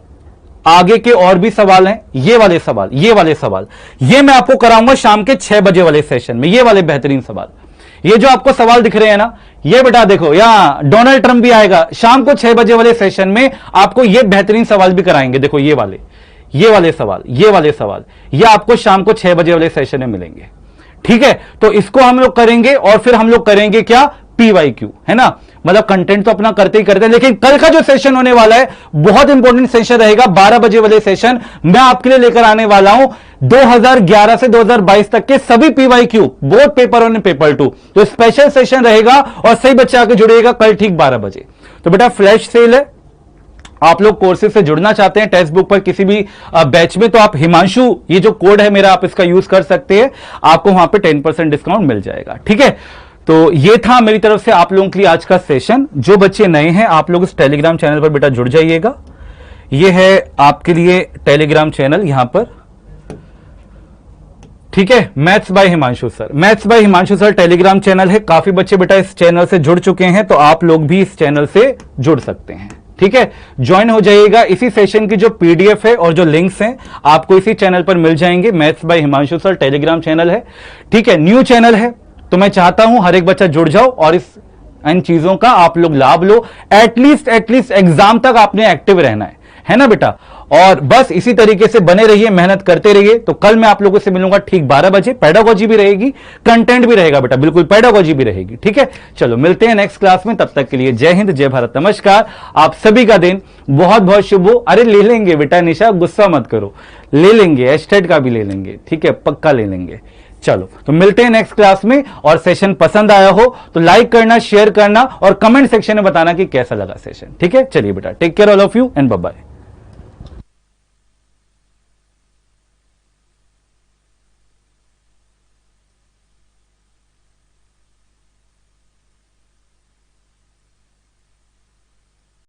आगे के और भी सवाल हैं। ये वाले सवाल, ये वाले सवाल, ये मैं आपको कराऊंगा शाम के 6 बजे वाले सेशन में। ये वाले बेहतरीन सवाल, ये जो आपको सवाल दिख रहे हैं ना, ये बेटा देखो, यहां डोनाल्ड ट्रंप भी आएगा शाम को 6 बजे वाले सेशन में, आपको ये बेहतरीन सवाल भी कराएंगे। देखो ये वाले सवाल, ये वाले सवाल, ये आपको शाम को 6 बजे वाले सेशन में मिलेंगे। ठीक है, तो इसको हम लोग करेंगे और फिर हम लोग करेंगे क्या, PYQ, है ना। मतलब कंटेंट तो अपना करते ही करते हैं, लेकिन कल का जो सेशन होने वाला है बहुत इंपॉर्टेंट सेशन रहेगा। 12 बजे वाले सेशन मैं आपके लिए लेकर आने वाला हूं 2011 से 2022 तक के सभी PYQ, बोथ पेपर 1 और पेपर 2। तो स्पेशल सेशन रहेगा और सही बच्चे आके जुड़ेगा कल ठीक 12 बजे। तो बेटा फ्लैश सेल है, आप लोग कोर्सेज से जुड़ना चाहते हैं टेक्स्ट बुक पर किसी भी बैच में, तो आप हिमांशु, ये जो कोड है मेरा, आप इसका यूज कर सकते हैं, आपको वहां पे 10% डिस्काउंट मिल जाएगा। ठीक है, तो ये था मेरी तरफ से आप लोगों के लिए आज का सेशन। जो बच्चे नए हैं आप लोग इस टेलीग्राम चैनल पर बेटा जुड़ जाइएगा। ये है आपके लिए टेलीग्राम चैनल यहां पर, ठीक है, maths by Himanshu sir. Maths by Himanshu sir Telegram channel है। काफी बच्चे बेटा इस चैनल से जुड़ चुके हैं, तो आप लोग भी इस चैनल से जुड़ सकते हैं। ठीक है, ज्वाइन हो जाइएगा। इसी सेशन की जो PDF है और जो लिंक्स हैं आपको इसी चैनल पर मिल जाएंगे। Maths by Himanshu sir Telegram channel है। ठीक है, न्यू चैनल है, तो मैं चाहता हूं हर एक बच्चा जुड़ जाओ और इन चीजों का आप लोग लाभ लो। एटलीस्ट एग्जाम तक आपने एक्टिव रहना है ना बेटा। और बस इसी तरीके से बने रहिए, मेहनत करते रहिए। तो कल मैं आप लोगों से मिलूंगा ठीक 12 बजे। पेडागोजी भी रहेगी, कंटेंट भी रहेगा बेटा, बिल्कुल पेडागोजी भी रहेगी। ठीक है, चलो मिलते हैं नेक्स्ट क्लास में। तब तक के लिए जय हिंद, जय भारत, नमस्कार। आप सभी का दिन बहुत बहुत शुभ हो। अरे ले लेंगे बेटा निशा, गुस्सा मत करो, ले लेंगे, एस्टेट का भी ले लेंगे। ठीक है, पक्का ले लेंगे। चलो तो मिलते हैं नेक्स्ट क्लास में। और सेशन पसंद आया हो तो लाइक करना, शेयर करना और कमेंट सेक्शन में बताना कि कैसा लगा सेशन। ठीक है, चलिए बेटा, take care all of you and bye bye.